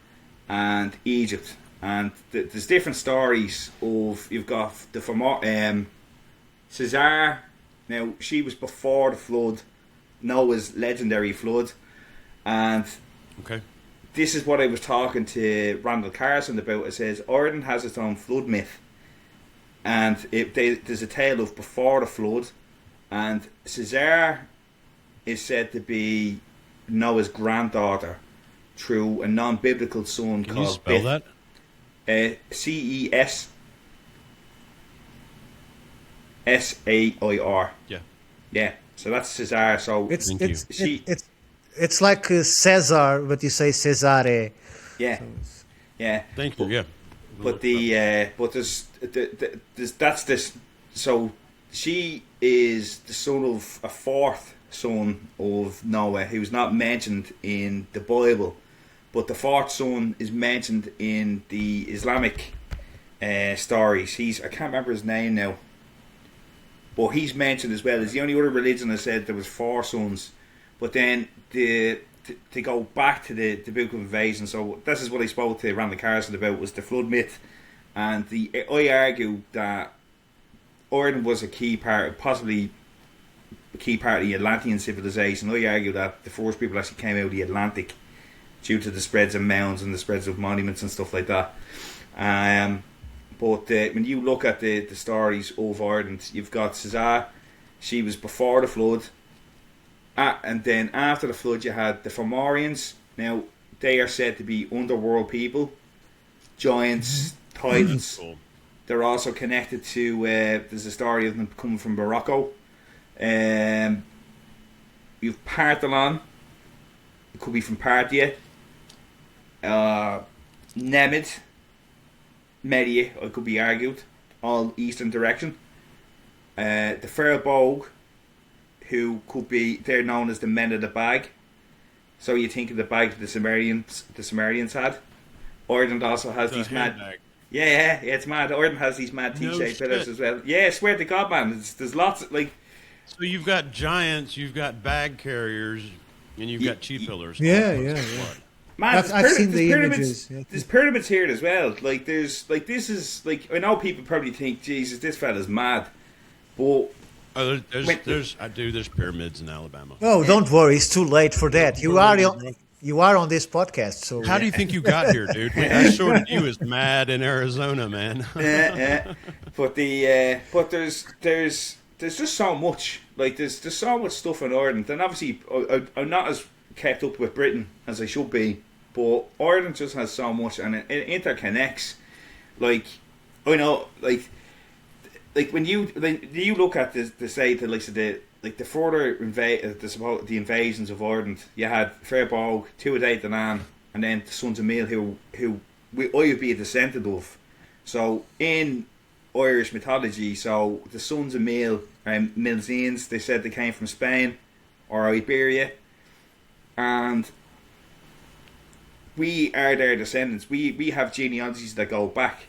and Egypt, and there's different stories of, you've got the Caesar. Now, she was before the flood, Noah's legendary flood, and this is what I was talking to Randall Carson about. It says Ireland has its own flood myth, and there's a tale of before the flood, and Caesar is said to be Noah's granddaughter through a non-biblical son called. Can you spell that? Caesar. Yeah. So that's Caesar. So it's like Caesar, but you say Cesare. Yeah. Thank you. Yeah. But that's this. So she is the son of a fourth son of Noah, who's not mentioned in the Bible, but the fourth son is mentioned in the Islamic stories. I can't remember his name now, but he's mentioned as well. It's the only other religion that said there was 4 sons. But then to go back to the Book of Invasion, so this is what I spoke to Randy Carson about, was the flood myth. And I argue that Ireland was a key part, possibly a key part of the Atlantean civilization. I argue that the first people actually came out of the Atlantic due to the spreads of mounds and the spreads of monuments and stuff like that. But when you look at the stories of Ireland, you've got Cesar. She was before the flood. And then after the flood, you had the Fomorians. Now, they are said to be underworld people, giants, titans. Cool. They're also connected to, there's a story of them coming from Morocco. You've Partholon. It could be from Parthia. Nemid. Media, it could be argued, all eastern direction. The Fair Bogue, who could be, they're known as the men of the bag. So you think of the bag that the Sumerians had. Ireland also has these mad bag. Yeah, it's mad. Ireland has these mad T-shaped pillars as well. Yeah, I swear to God, man, there's lots of, like. So you've got giants, you've got bag carriers, and you've got chief pillars. Yeah. Man, I've seen the pyramids, images. Yeah. There's pyramids here as well. Like, this is, like, I know people probably think, Jesus, this fella's mad. But there's pyramids in Alabama. Oh, don't worry, it's too late for that. You are on this podcast, so How do you think you got here, dude? I sorted you as mad in Arizona, man. yeah. But there's just so much. Like, there's just so much stuff in Ireland, and obviously I'm not as kept up with Britain as I should be. But Ireland just has so much, and it interconnects. Like, I know, like when you look at the further the invasions of Ireland, you had Fair Bogue, Tuatha De Danann, and then the Sons of Meal, who I would be a descendant of. So in Irish mythology, so the Sons of Meal and Milesians, they said they came from Spain or Iberia, and we are their descendants. We have genealogies that go back.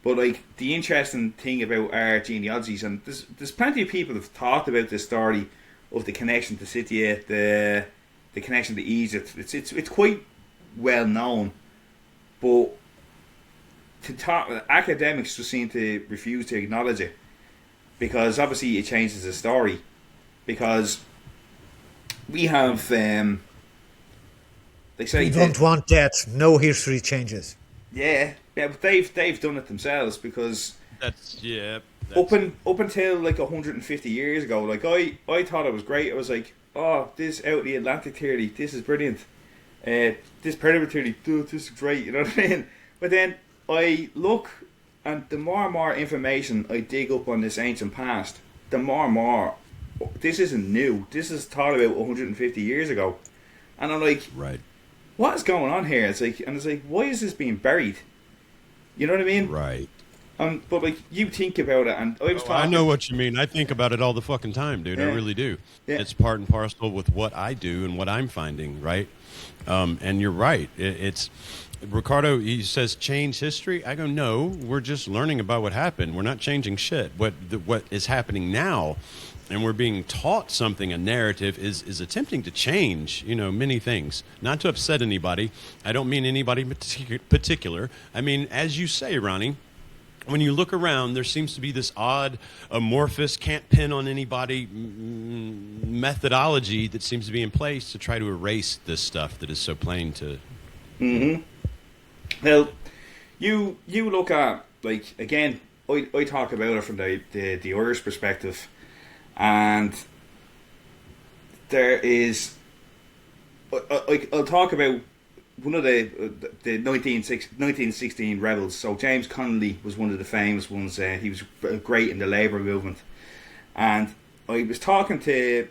But, like, the interesting thing about our genealogies, and there's plenty of people who have talked about this story of the connection to Scythia, the connection to Egypt. It's quite well known, but academics just seem to refuse to acknowledge it, because obviously it changes the story. Because we have, they say we don't want that. No history changes. Yeah, but they've done it themselves, because That's up until like 150 years ago, like I thought it was great. I was like, oh, this out of the Atlantic theory, this is brilliant. This pyramid theory, dude, this is great. You know what I mean? But then I look, and the more and more information I dig up on this ancient past, the more and more this isn't new. This is thought about 150 years ago, and I'm like, right. What is going on here? It's like, why is this being buried? You know what I mean? Right. But like, you think about it, and I know what you mean. I think about it all the fucking time, dude. Yeah. I really do. Yeah. It's part and parcel with what I do and what I'm finding, right? And you're right. It's Ricardo. He says change history. I go, no. We're just learning about what happened. We're not changing shit. What is happening now, and we're being taught something. A narrative is attempting to change, many things. Not to upset anybody. I don't mean anybody particular. I mean, as you say, Ronnie. When you look around, there seems to be this odd, amorphous, can't pin on anybody methodology that seems to be in place to try to erase this stuff that is so plain to. Mm-hmm. Well, you look at, like, again, I talk about it from the Irish perspective, and there is, I'll talk about one of the 1916 rebels. So James Connolly was one of the famous ones. He was great in the labour movement, and I was talking to,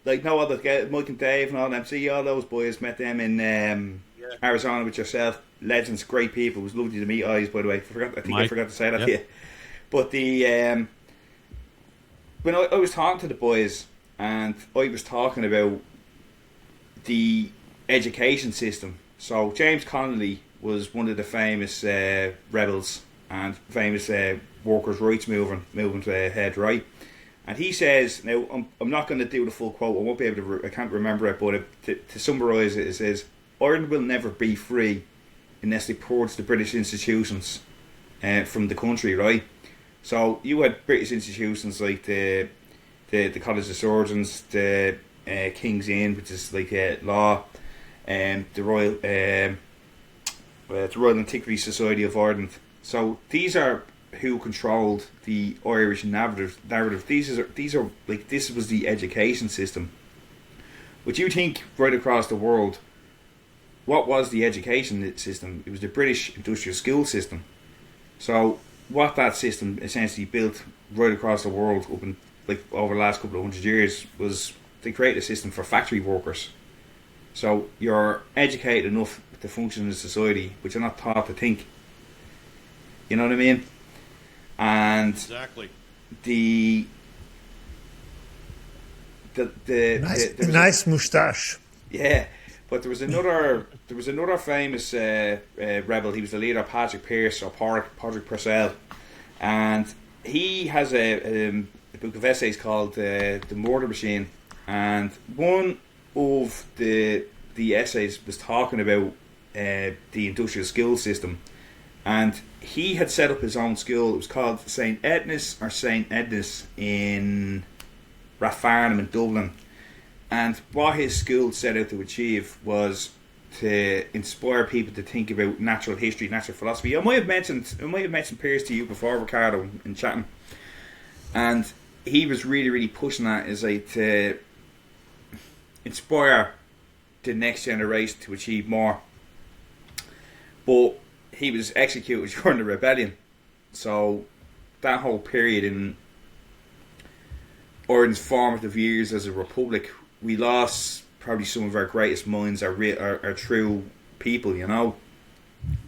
like, no other Mike and Dave and all them. See, all those boys, met them in Arizona with yourself. Legends, great people. It was lovely to meet Eyes, by the way. I forgot to say that to you. But when I was talking to the boys, and I was talking about the education system. So James Connolly was one of the famous rebels and famous workers' rights movement head, right? And he says, now I'm not going to do the full quote. I won't be able to. I can't remember it, but to summarise it, it says Ireland will never be free unless they purge the British institutions from the country, right? So you had British institutions like the College of Surgeons, the King's Inn, which is like law, and the Royal Antiquary Society of Ireland. So these are who controlled the Irish narrative. These are like, this was the education system. Would you think right across the world, what was the education system? It was the British industrial school system. So what that system essentially built right across the world up in, like, over the last couple of hundred years was they created a system for factory workers. So you're educated enough to function in society, but you're not taught to think. You know what I mean? And exactly. The nice moustache. Yeah, but there was another famous rebel. He was the leader, Patrick Purcell, and he has a book of essays called The Murder Machine, and one of the essays was talking about the industrial school system, and he had set up his own school. It was called St. Edna's in Rathfarnham in Dublin. And what his school set out to achieve was to inspire people to think about natural history, natural philosophy. I might have mentioned Pearce to you before, Ricardo, in chatting. And he was really, really pushing that as like to inspire the next generation to achieve more. But he was executed during the rebellion. So that whole period in Ireland's formative years as a republic, we lost probably some of our greatest minds, our true people, you know.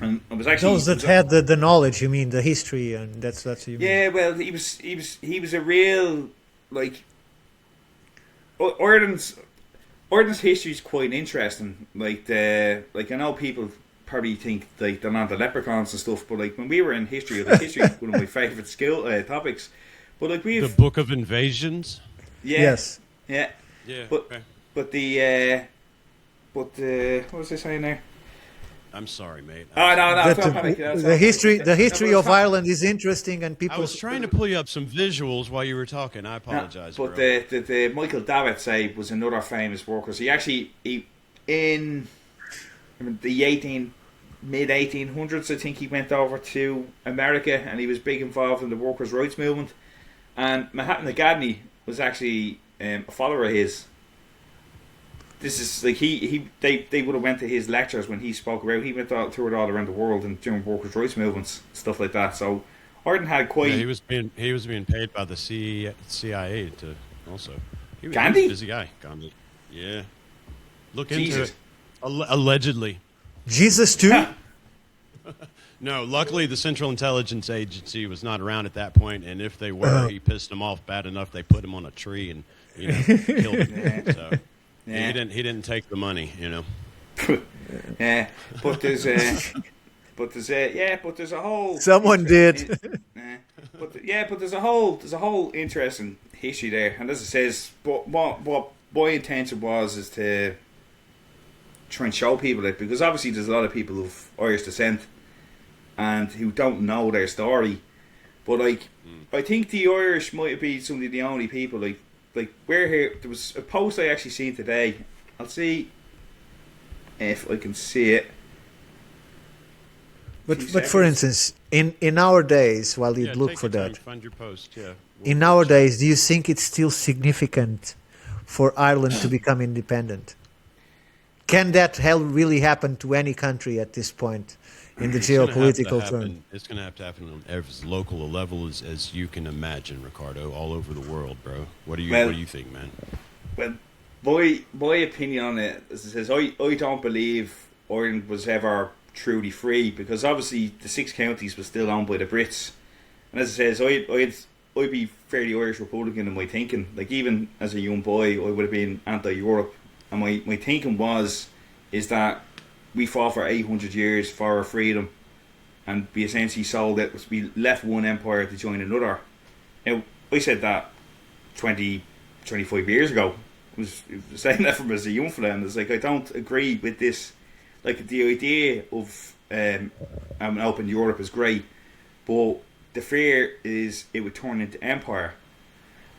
And it was actually those that had the knowledge. You mean the history, and that's what you mean. Yeah, well, he was a real, like, Ireland's history is quite interesting. Like I know people probably think like they're not the leprechauns and stuff, but like when we were in history is one of my favourite topics. But like the Book of Invasions. Yeah, yes. Yeah. Yeah. But what was I saying there? I'm sorry, mate. Oh no. The history of Ireland is interesting, and people. I was trying to pull you up some visuals while you were talking. I apologize. But bro. the Michael Davitt say was another famous worker. So he in the mid 1800s, I think he went over to America, and he was big involved in the workers' rights movement. And Mahatma Gandhi was actually a follower of his. This is like they would have went to his lectures when he spoke about. He went through it all around the world and during workers' rights movements, stuff like that. So Ireland had quite. Yeah, he was being paid by the CIA to also. He was Gandhi? a busy guy. Gandhi. Yeah. Look Jesus. into it. Allegedly. Jesus too. No, luckily the Central Intelligence Agency was not around at that point, and if they were, he pissed them off bad enough. They put him on a tree and killed him. So he didn't take the money, but there's a whole. Someone did. But there's a whole interesting history there, and as it says, but what my intention is to try and show people it, because obviously there's a lot of people of Irish descent and who don't know their story, but like I think the Irish might be some of the only people like we're here. There was a post I actually seen today. I'll see if I can see it. But for instance, in our days, while you look for that, find your post. Yeah. In our days, do you think it's still significant for Ireland to become independent? Can that really happen to any country at this point in the geopolitical term? It's going to have to happen on as local a level as you can imagine, Ricardo, all over the world, bro. What do you think, man? Well, my opinion on it is I don't believe Ireland was ever truly free, because obviously the 6 counties was still owned by the Brits, and as it says, I'd be fairly Irish Republican in my thinking. Like even as a young boy, I would have been anti-Europe, and my thinking is that we fought for 800 years for our freedom, and we essentially sold it. We left one empire to join another. Now I said that 25 years ago. I was saying that from as a young fella, and it's like I don't agree with this. Like the idea of an open Europe is great, but the fear is it would turn into empire.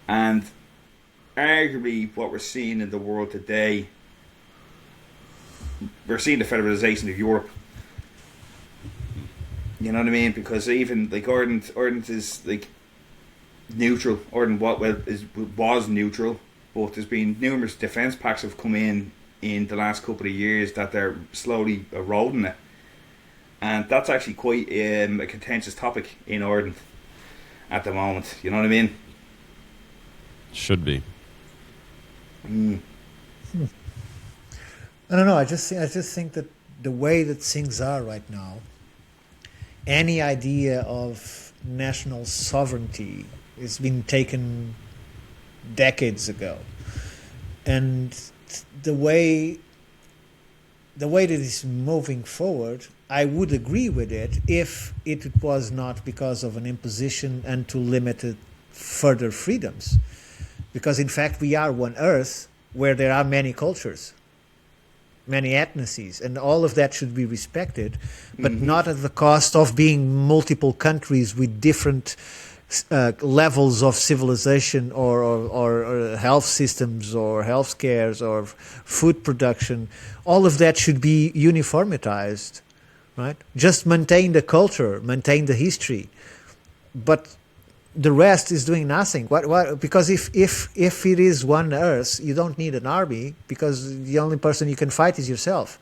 And arguably what we're seeing in the world today, we're seeing the federalisation of Europe. You know what I mean? Because even like Ireland is like neutral. Ireland was neutral, but there's been numerous defence pacts have come in the last couple of years that they're slowly eroding it. And that's actually quite a contentious topic in Ireland at the moment. You know what I mean? Should be. I don't know. I just think that the way that things are right now, any idea of national sovereignty has been taken decades ago, and the way that it's moving forward, I would agree with it if it was not because of an imposition and to limited further freedoms. Because in fact we are one earth where there are many cultures, many ethnicities, and all of that should be respected, but not at the cost of being multiple countries with different levels of civilization or health systems or health cares or food production. All of that should be uniformitized, right? Just maintain the culture, maintain the history, but the rest is doing nothing. What? Because if it is one earth, you don't need an army, because the only person you can fight is yourself.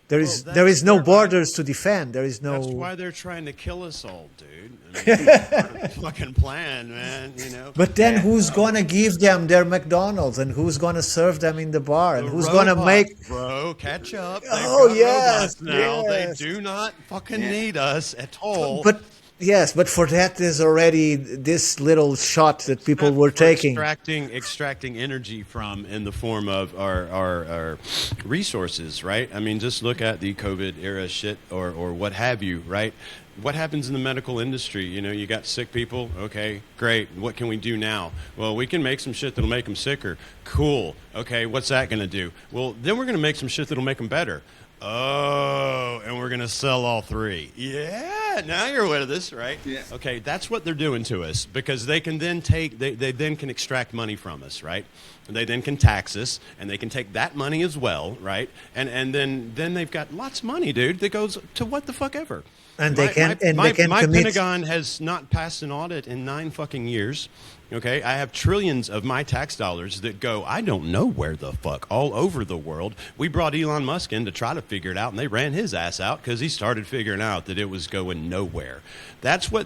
There is no borders to defend. There is no. That's why they're trying to kill us all, dude. I mean, fucking plan, man. You know. But then who's gonna give them their McDonald's, and who's gonna serve them in the bar, and who's gonna make? Bro, catch up. Oh yes, now yes. They do not fucking need us at all. But yes, but for that there's already this little shot that people were taking. Extracting energy from in the form of our resources, right? I mean, just look at the COVID era shit or what have you, right? What happens in the medical industry? You know, you got sick people. Okay, great. What can we do now? Well, we can make some shit that'll make them sicker. Cool. Okay, what's that going to do? Well, then we're going to make some shit that'll make them better. Oh, and we're going to sell all three. Yeah, now you're with us, right? Yeah. Okay, that's what they're doing to us, because they can then they then can extract money from us, right? And they then can tax us, and they can take that money as well, right? And then they've got lots of money, dude, that goes to what the fuck ever. And my commit. Pentagon has not passed an audit in 9 fucking years. Okay, I have trillions of my tax dollars that go, I don't know where the fuck, all over the world. We brought Elon Musk in to try to figure it out, and they ran his ass out because he started figuring out that it was going nowhere. That's why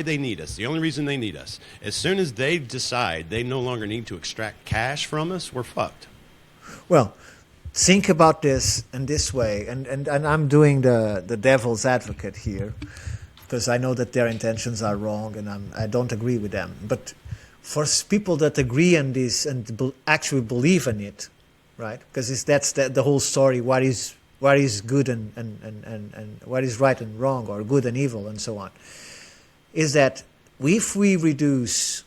they need us. The only reason they need us. As soon as they decide they no longer need to extract cash from us, we're fucked. Well, think about this in this way, and I'm doing the devil's advocate here, because I know that their intentions are wrong, and I don't agree with them. But for people that agree on this and actually believe in it, right? Because that's the whole story. What is good and what is right and wrong, or good and evil, and so on. Is that if we reduce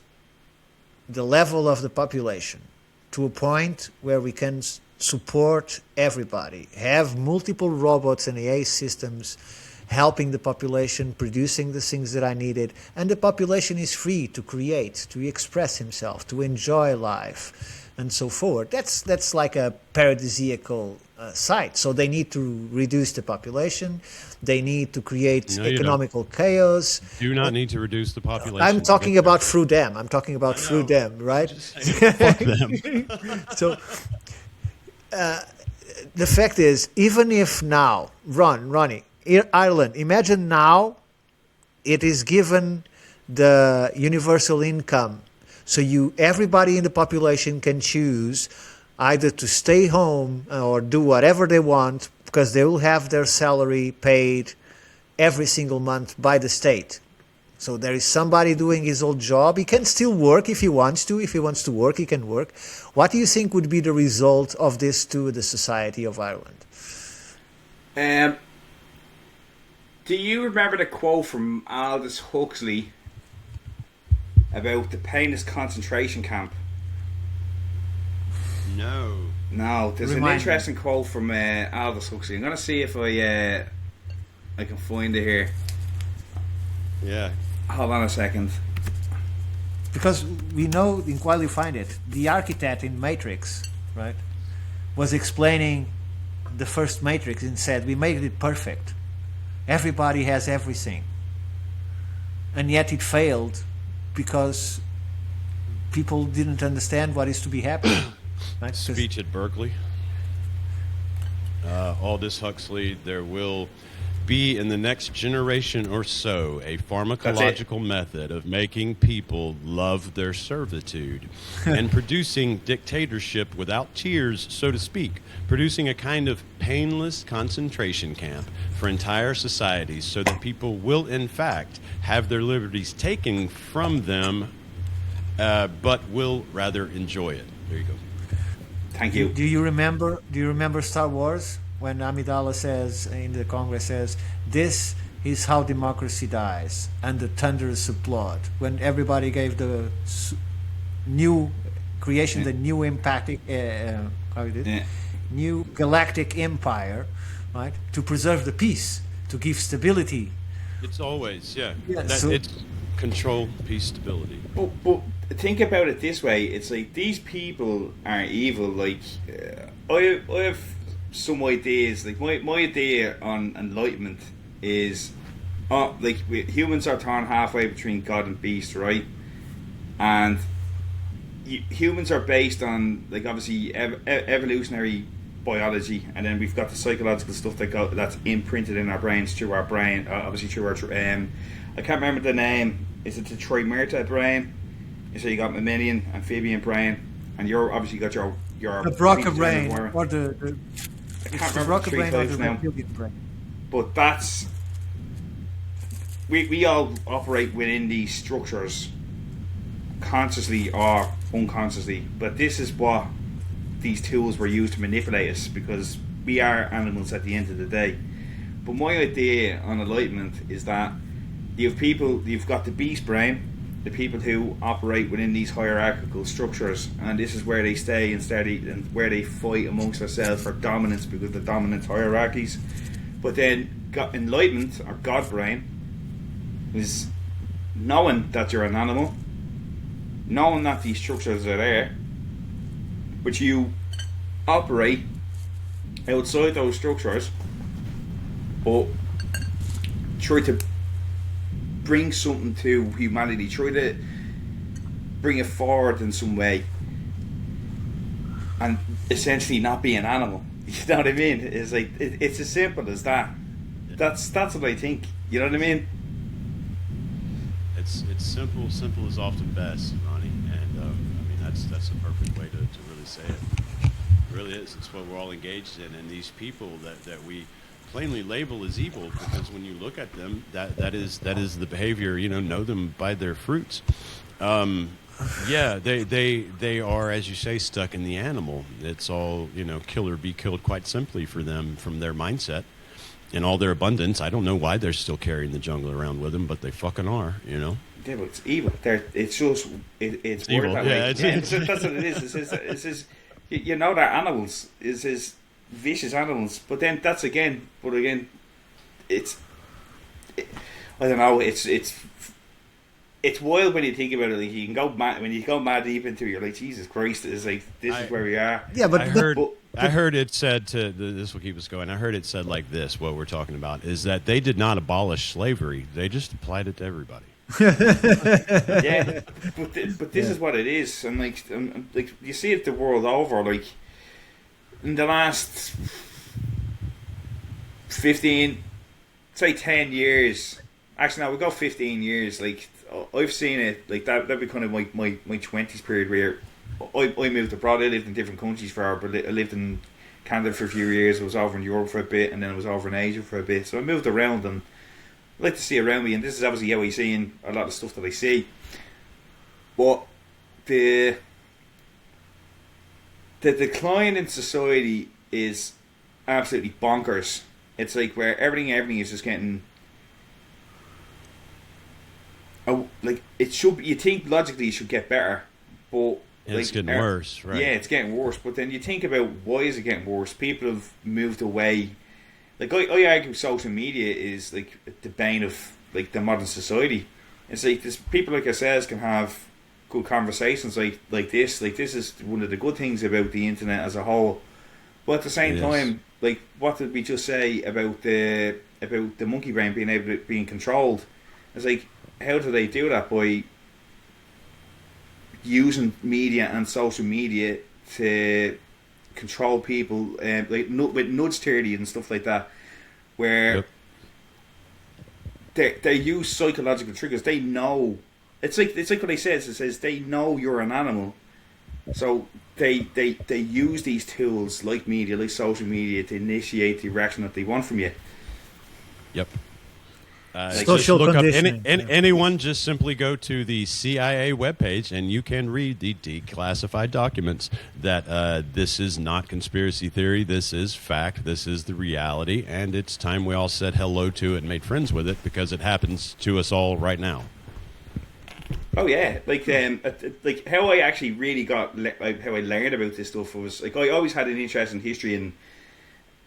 the level of the population to a point where we can support everybody, have multiple robots and AI systems helping the population, producing the things that I needed, and the population is free to create, to express himself, to enjoy life, and so forth. That's like a paradisiacal site. So they need to reduce the population. They need to create economical chaos. Do not need to reduce the population. I'm talking about through them. I'm talking about through them, right? Fuck them. So the fact is, even if now, Ronny, Ireland, imagine now it is given the universal income, so everybody in the population can choose either to stay home or do whatever they want, because they will have their salary paid every single month by the state. So there is somebody doing his old job. He can still work if he wants to. If he wants to work, he can work. What do you think would be the result of this to the society of Ireland? Do you remember the quote from Aldous Huxley about the painless concentration camp? No. No, there's Remind an interesting quote from Aldous Huxley. I'm going to see if I can find it here. Yeah. Hold on a second. Because we know, while you find it, the architect in Matrix, right, was explaining the first Matrix and said, we made it perfect. Everybody has everything. And yet it failed because people didn't understand what is to be happening. Right? Speech at Berkeley. Aldous Huxley, there will be in the next generation or so a pharmacological method of making people love their servitude and producing dictatorship without tears, so to speak, producing a kind of painless concentration camp for entire societies so that people will in fact have their liberties taken from them, but will rather enjoy it. There you go. Thank you. Do you remember Star Wars? When Amidala says in the Congress says, this is how democracy dies, and the thunderous applaud. When everybody gave the new creation, the new new galactic empire, right, to preserve the peace, to give stability. It's always, So, it's control, peace, stability. But think about it this way: it's like these people are evil. Like I have some ideas. Like my idea on enlightenment is, like humans are torn halfway between God and beast, right? And humans are based on, like, obviously evolutionary biology, and then we've got the psychological stuff that's imprinted in our brains through our brain, obviously through our I can't remember the name. Is it the Trimerta brain? So you got mammalian, amphibian brain, and you're obviously got your the Broca brain, or the I can't remember Broca the brain or the now. reptilian brain. But that's we all operate within these structures, consciously or unconsciously. But this is what these tools were used to manipulate us, because we are animals at the end of the day. But my idea on enlightenment is that you've got the beast brain, the people who operate within these hierarchical structures, and this is where they stay and where they fight amongst themselves for dominance because of the dominant hierarchies. But then enlightenment, or God brain, is knowing that you're an animal, knowing that these structures are there, but you operate outside those structures, but try to bring something to humanity, try to bring it forward in some way, and essentially not be an animal. You know what I mean? It's like it's as simple as that. That's what I think. You know what I mean? It's simple. Simple is often best, Ronnie, and I mean that's the perfect way to really say it. It really is. It's what we're all engaged in, and these people that we plainly label as evil, because when you look at them, that is the behavior. Know them by their fruits. Yeah, they are, as you say, stuck in the animal. It's all, kill or be killed, quite simply, for them, from their mindset. In all their abundance, I don't know why they're still carrying the jungle around with them, but they fucking are, Yeah, but it's evil. It's just it's evil. That Yeah, way. That's what it is. It's his, they're animals. It's his vicious animals. But then that's again. It's. I don't know. It's wild when you think about it. Like, you can go mad when you go mad deep into it. You're like, Jesus Christ! It's like this is where we are. Yeah, but I heard it said this will keep us going. I heard it said like this. What we're talking about is that they did not abolish slavery; they just applied it to everybody. Yeah, but this is what it is, and like you see it the world over. Like in the last 10 years. Actually, no, we go 15 years. Like I've seen it. Like that'd be kind of my 20s period where I moved abroad. I lived in different countries but I lived in Canada for a few years. I was over in Europe for a bit, and then I was over in Asia for a bit. So I moved around, and like to see around me, and this is obviously how I see in a lot of stuff that I see. But the decline in society is absolutely bonkers. It's like where everything is just getting. Like it should. You think logically it should get better, but it's getting worse, right? Yeah, it's getting worse. But then you think about why is it getting worse? People have moved away. Like I argue, social media is like the bane of like the modern society. It's like this people like ourselves can have good conversations like this. Like this is one of the good things about the internet as a whole. But at the same time, like what did we just say about the monkey brain being controlled? It's like, how do they do that? By using media and social media to control people, like with nudge theory and stuff like that, where they use psychological triggers. They know it's like what they says. It says they know you're an animal, so they use these tools like media, like social media, to initiate the reaction that they want from you. Yep. Social look up conditioning. anyone. Just simply go to the CIA webpage, and you can read the declassified documents that this is not conspiracy theory. This is fact. This is the reality, and it's time we all said hello to it and made friends with it because it happens to us all right now. Oh yeah, like how I actually really got how I learned about this stuff was like I always had an interest in history, and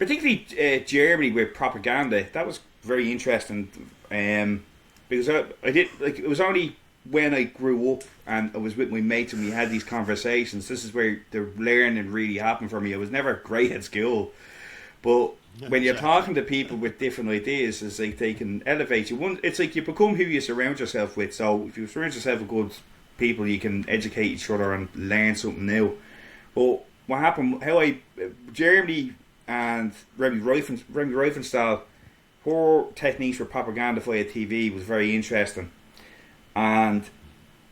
particularly Germany with propaganda. That was very interesting. Because I did like it was only when I grew up and I was with my mates and we had these conversations. This is where the learning really happened for me. I was never great at school, but when you're talking to people with different ideas, it's like they can elevate you. It's like you become who you surround yourself with. So if you surround yourself with good people, you can educate each other and learn something new. But what happened? Germany and Remy Riefenstahl. Her techniques for propaganda via TV was very interesting, and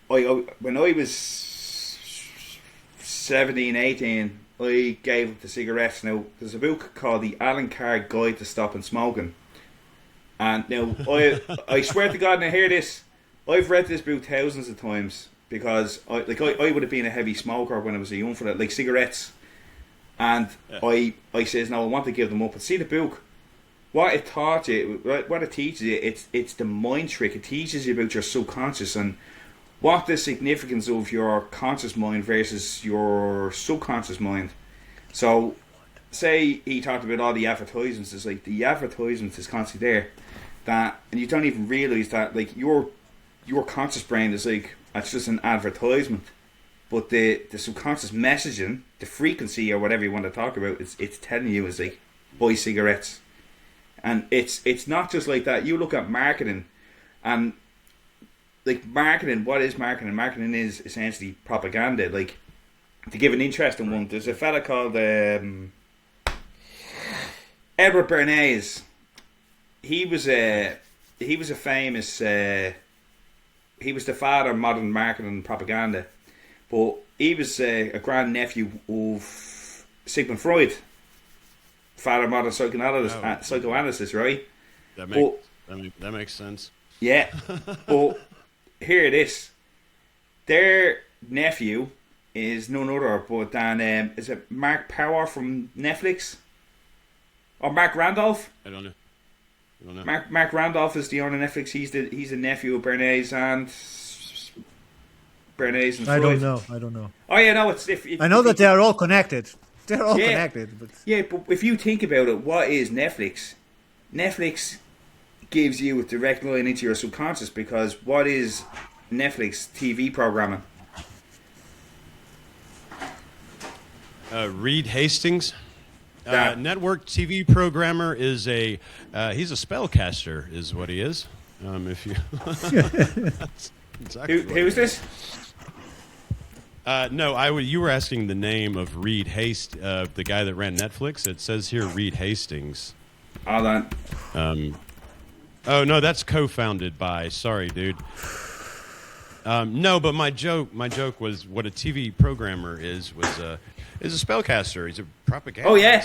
when I was 17, 18, I gave up the cigarettes. Now there's a book called The Alan Carr Guide to Stopping Smoking, and now I swear to God, now hear this, I've read this book thousands of times because I would have been a heavy smoker when I was a young fella, like cigarettes, and I says no, I want to give them up. And see the book. What it taught you, what it teaches you, it's the mind trick. It teaches you about your subconscious and what the significance of your conscious mind versus your subconscious mind. So, say he talked about all the advertisements. It's like the advertisement is constantly there, and you don't even realise that like your conscious brain is like it's just an advertisement, but the subconscious messaging, the frequency or whatever you want to talk about, it's telling you is like buy cigarettes. And it's not just like that. You look at marketing, and like marketing, what is marketing? Marketing is essentially propaganda. Like, to give an interesting one, there's a fella called Edward Bernays. He was a famous. He was the father of modern marketing and propaganda, but he was a grand nephew of Sigmund Freud. Father of modern psychoanalysis, right? That makes sense. Yeah, but here it is. Their nephew is none other but than is it Mark Power from Netflix or Mark Randolph? I don't know. Mark Randolph is the owner of Netflix. He's the nephew of Bernays and Freud. I don't know. Oh yeah, no. I know that they are all connected. They're all connected. But yeah, but if you think about it, what is Netflix? Netflix gives you a direct line into your subconscious because what is Netflix TV programming? Reed Hastings, network TV programmer, is he's a spellcaster, is what he is. If you, that's exactly who is this? No, you were asking the name of Reed the guy that ran Netflix. It says here Reed Hastings. Hold on. Oh no, that's co-founded by. Sorry, dude. No, but my joke was what a TV programmer is a spellcaster. He's a propagandist. Oh yeah.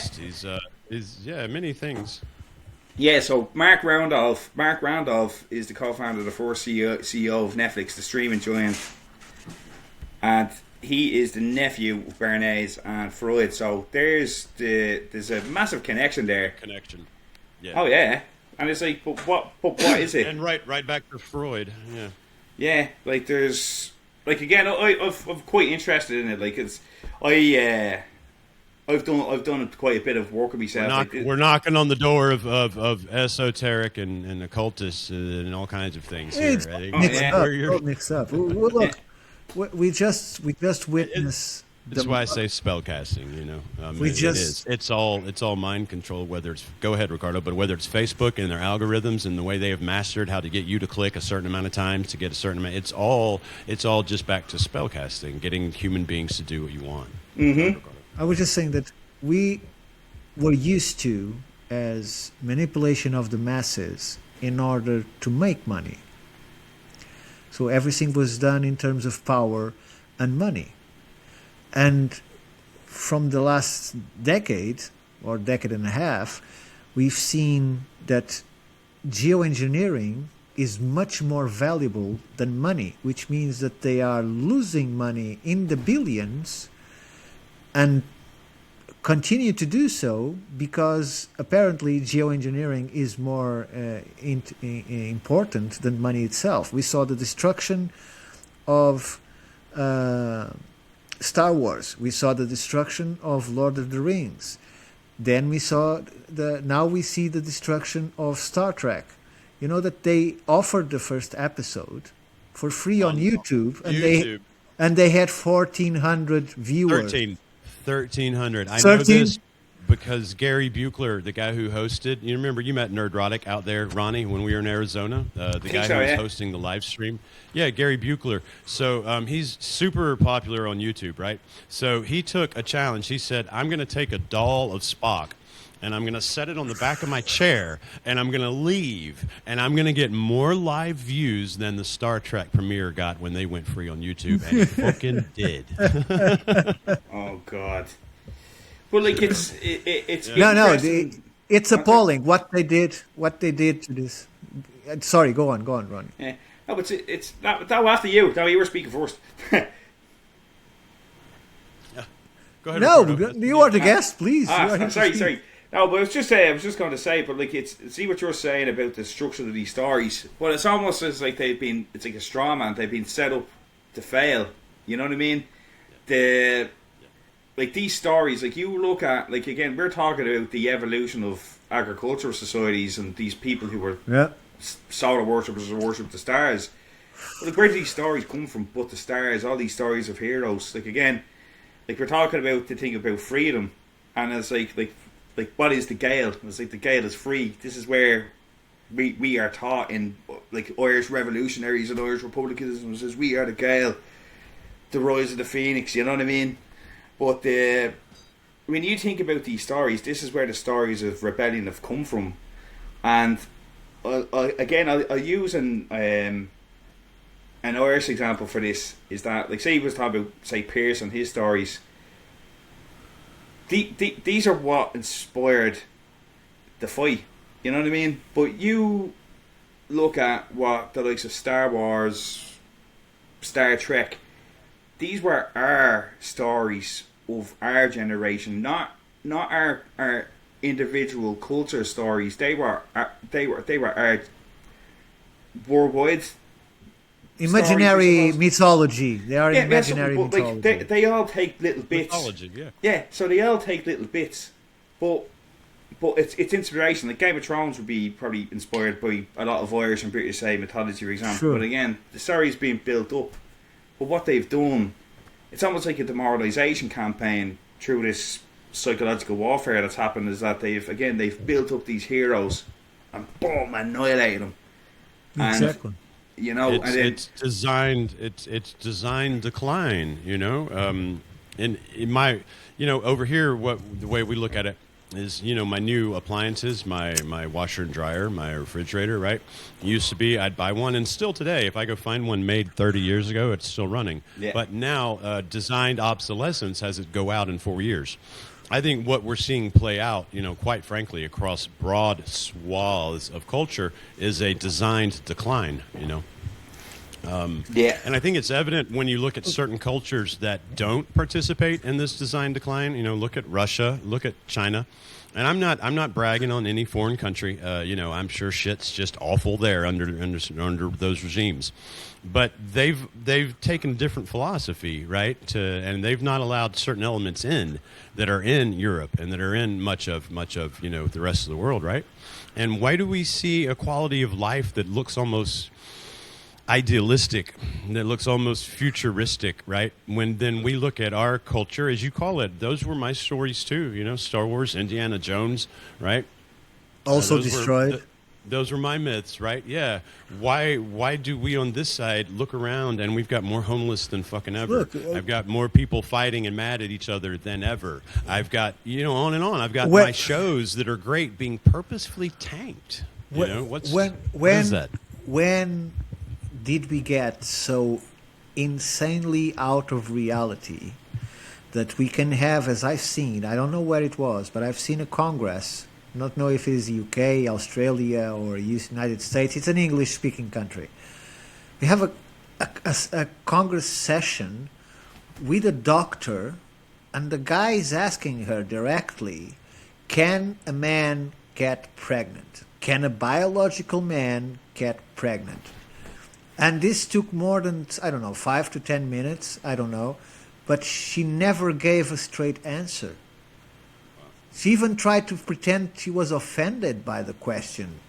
He's many things. Yeah, so Mark Randolph is the co-founder, the first CEO of Netflix, the streaming giant, and he is the nephew of Bernays and Freud. So there's a massive connection there. Connection. Yeah. Oh yeah, and it's like, but what is it? And right back to Freud. Yeah. Yeah, like there's like again, I'm quite interested in it. Like I've done quite a bit of work with myself. We're knocking on the door of esoteric and occultists and all kinds of things here. It's all mixed up. Well, look, we just witnessed. That's why I say spellcasting. You know, it's all mind control. Whether it's go ahead, Ricardo, but whether it's Facebook and their algorithms and the way they have mastered how to get you to click a certain amount of times to get a certain amount, it's all just back to spellcasting, getting human beings to do what you want. Mm-hmm. I was just saying that we were used to as manipulation of the masses in order to make money. So everything was done in terms of power and money. And from the last decade or decade and a half, we've seen that geoengineering is much more valuable than money, which means that they are losing money in the billions and continue to do so because apparently geoengineering is more important than money itself. We saw the destruction of Star Wars. We saw the destruction of Lord of the Rings. Then we saw now we see the destruction of Star Trek. You know that they offered the first episode for free on YouTube, and they had 1,400 viewers. 1,300. I know this because Gary Buechler, the guy who hosted, you remember you met Nerdrotic out there, Ronnie, when we were in Arizona, the guy who was hosting the live stream. Yeah, Gary Buechler. So he's super popular on YouTube, right? So he took a challenge. He said, I'm going to take a doll of Spock and I'm going to set it on the back of my chair, and I'm going to leave, and I'm going to get more live views than the Star Trek premiere got when they went free on YouTube, and it fucking did. Oh, God. Well, like, it's it's appalling what they did to this. Sorry, go on, Ronnie. Yeah. No, but it's not after you. No, you were speaking first. Yeah. Go ahead. No, you are the guest, please. Sorry. No, but I was just going to say, but like, see what you're saying about the structure of these stories. Well, it's almost as like it's like a straw man. They've been set up to fail. You know what I mean? Like these stories, like you look at, like again, we're talking about the evolution of agricultural societies and these people who were solar worshippers who worship the stars. Well, like, where do these stories come from? But the stars, all these stories of heroes. Like again, like we're talking about the thing about freedom, and it's like what is the Gael? It's like the Gael is free. This is where we are taught in like Irish revolutionaries and Irish republicanism says we are the Gael, the rise of the phoenix. You know what I mean? But when you think about these stories, this is where the stories of rebellion have come from. And I'll use an Irish example for this. Is that, like, say he was talking about, say, Pierce and his stories. These are what inspired the fight. You know what I mean? But you look at what the likes of Star Wars, Star Trek. These were our stories of our generation, not our individual culture stories. They were our worldwide imaginary mythology. They are imaginary mythology. Like, they all take little bits. Mythology, yeah. Yeah, so they all take little bits, but it's inspiration. Like Game of Thrones would be probably inspired by a lot of Irish and British, say, mythology, for example. Sure. But again, the story's being built up. But what they've done, it's almost like a demoralisation campaign through this psychological warfare that's happened. Is that they've built up these heroes and boom, annihilated them. Exactly. And, you know, it's designed decline. You know, and in my, you know, over here, the way we look at it is, you know, my new appliances, my washer and dryer, my refrigerator, right? Used to be I'd buy one, and still today, if I go find one made 30 years ago, it's still running. Yeah. But now, designed obsolescence has it go out in 4 years. I think what we're seeing play out, quite frankly, across broad swaths of culture is a designed decline, Yeah. And I think it's evident when you look at certain cultures that don't participate in this design decline. Look at Russia, look at China, and I'm not bragging on any foreign country. I'm sure shit's just awful there under those regimes, but they've taken a different philosophy, right? And they've not allowed certain elements in that are in Europe and that are in much of the rest of the world, right? And why do we see a quality of life that looks almost idealistic, that looks almost futuristic, right? When then we look at our culture, as you call it, those were my stories too. Star Wars, Indiana Jones, right? Also Those destroyed. Those were my myths, right? Yeah. Why do we on this side look around and we've got more homeless than fucking ever? Look, I've got more people fighting and mad at each other than ever. I've got, on and on. I've got my shows that are great being purposefully tanked. What is that? When did we get so insanely out of reality that we can have, as I've seen, I don't know where it was, but I've seen a Congress, not know if it is UK, Australia, or United States. It's an English-speaking country. We have a Congress session with a doctor, and the guy is asking her directly, can a man get pregnant? Can a biological man get pregnant? And this took more than, 5 to 10 minutes, I don't know, but she never gave a straight answer. She even tried to pretend she was offended by the question,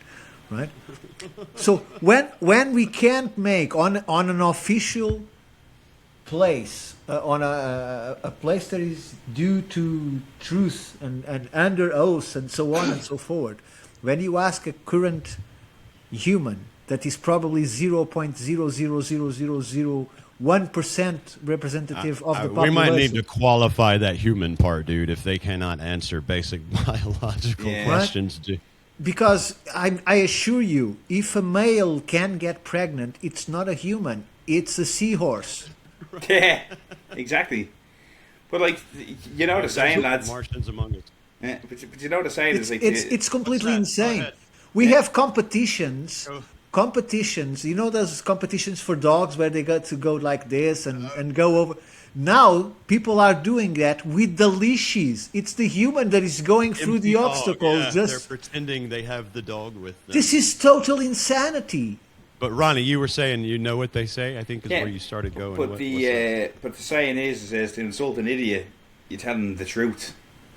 right? So when we can't make on an official place, on a place that is due to truth and under oath and so on and so forth, when you ask a current human that is probably 0.00001% representative of the population. We might need to qualify that human part, dude, if they cannot answer basic biological questions. Right? Because I assure you, if a male can get pregnant, it's not a human, it's a seahorse. Yeah, exactly. But the saying, lads. Martians among us. Yeah, but the saying is it's completely insane. We have competitions. Competitions, those competitions for dogs where they got to go like this and go over. Now people are doing that with the leashes. It's the human that is going through the obstacles. They're pretending they have the dog with them. This is total insanity. But Ronnie, you were saying what they say, I think is where you started going. But the saying is to insult an idiot, you tell them the truth.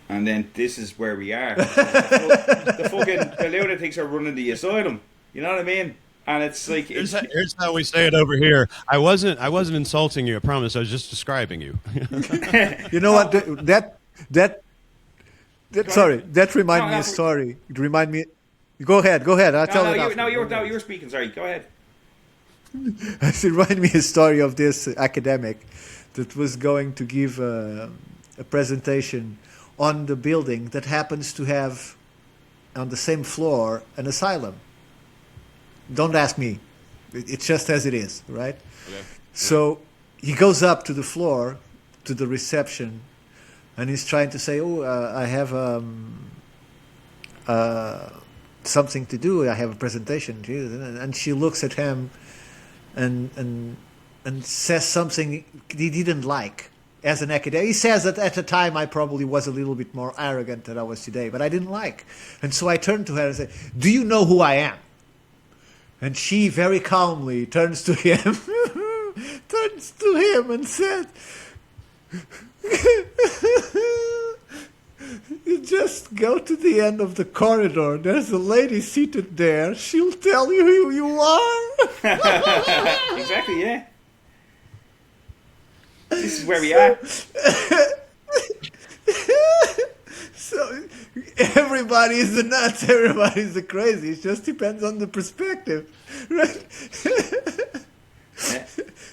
And then this is where we are. the lunatics are running the asylum. You know what I mean? And it's like here's how we say it over here. I wasn't insulting you. I promise. I was just describing you. You know what? That reminded me of a story. It reminded me. Go ahead. I'll tell you. You were speaking. Sorry. Go ahead. It reminded me a story of this academic that was going to give a presentation on the building that happens to have on the same floor an asylum. Don't ask me. It's just as it is, right? Okay. So he goes up to the floor, to the reception, and he's trying to say, I have something to do. I have a presentation. And she looks at him and says something he didn't like. As an academic, he says that at the time I probably was a little bit more arrogant than I was today, but I didn't like. And so I turned to her and said, do you know who I am? And she very calmly turns to him and said, you just go to the end of the corridor. There's a lady seated there. She'll tell you who you are. Exactly, yeah. This is where we are. So everybody is the nuts, everybody is the crazy. It just depends on the perspective, right?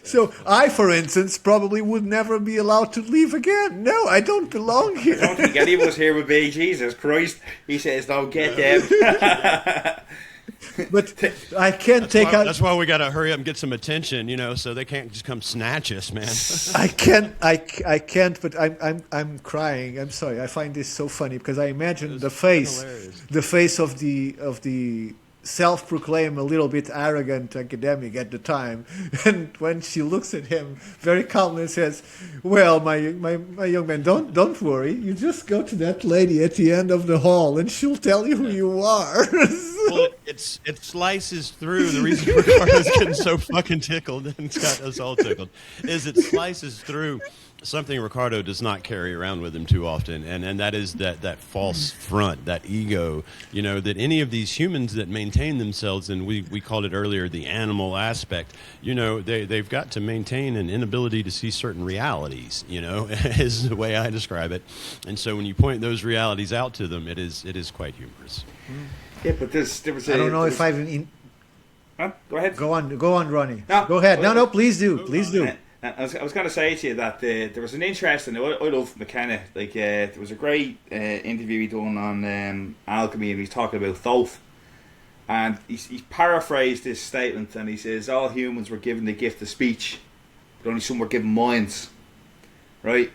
So I, for instance, probably would never be allowed to leave again. No, I don't belong here. I don't think any of us here would be. Jesus Christ. He says, don't get them. But I can't take out. That's why we got to hurry up and get some attention, so they can't just come snatch us, man. I can't. But I'm crying. I'm sorry. I find this so funny because I imagine the face of the self-proclaimed a little bit arrogant academic at the time, and when she looks at him very calmly and says, "Well, my young man, don't worry. You just go to that lady at the end of the hall, and she'll tell you who you are." Well, it slices through. The reason Ricardo's getting so fucking tickled and it's got us all tickled is it slices through something Ricardo does not carry around with him too often, and that is that false front, that ego, that any of these humans that maintain themselves, and we called it earlier the animal aspect, they've got to maintain an inability to see certain realities, is the way I describe it. And so when you point those realities out to them, it is quite humorous. Yeah, but there was I don't know if I've... Huh? Go ahead. Go on, Ronny. No, go ahead. No, please do. Please do. I was going to say to you that there was an interesting. I love McKenna. There was a great interview he done on alchemy, and he's talking about Thoth, and he paraphrased this statement, and he says all humans were given the gift of speech, but only some were given minds, right?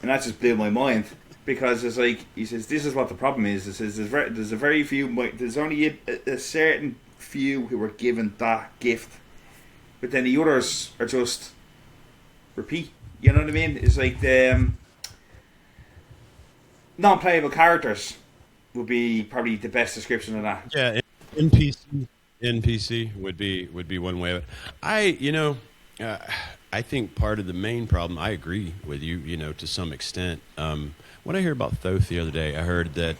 And that just blew my mind because it's like he says this is what the problem is. He says there's a very few. There's only a certain few who were given that gift, but then the others are just repeat. You know what I mean? It's like the non-playable characters would be probably the best description of that. Yeah, NPC would be one way of it. I think part of the main problem, I agree with you, to some extent. When I heard about Thoth the other day, I heard that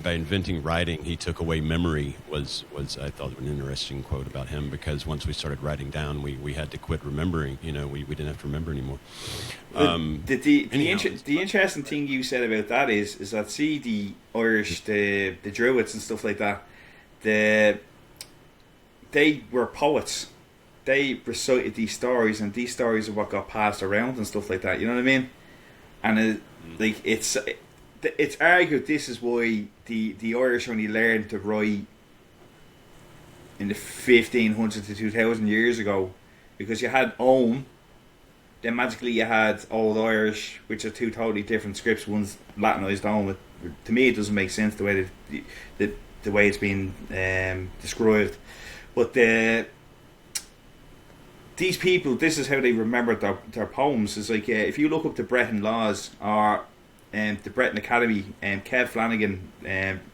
by inventing writing, he took away memory. Was I thought an interesting quote about him, because once we started writing down, we had to quit remembering. We didn't have to remember anymore. The interesting thing you said about that is that see the Irish, the Druids and stuff like that, they were poets. They recited these stories, and these stories are what got passed around and stuff like that. You know what I mean? And it's argued this is why the Irish only learned to write in the 1500s to 2000 years ago, because you had Ogham, then magically you had Old Irish, which are two totally different scripts. One's Latinized Ogham. To me, it doesn't make sense the way the way it's been described. But these people, this is how they remembered their poems. It's like if you look up the Breton Laws or the Breton Academy, Kev Flanagan,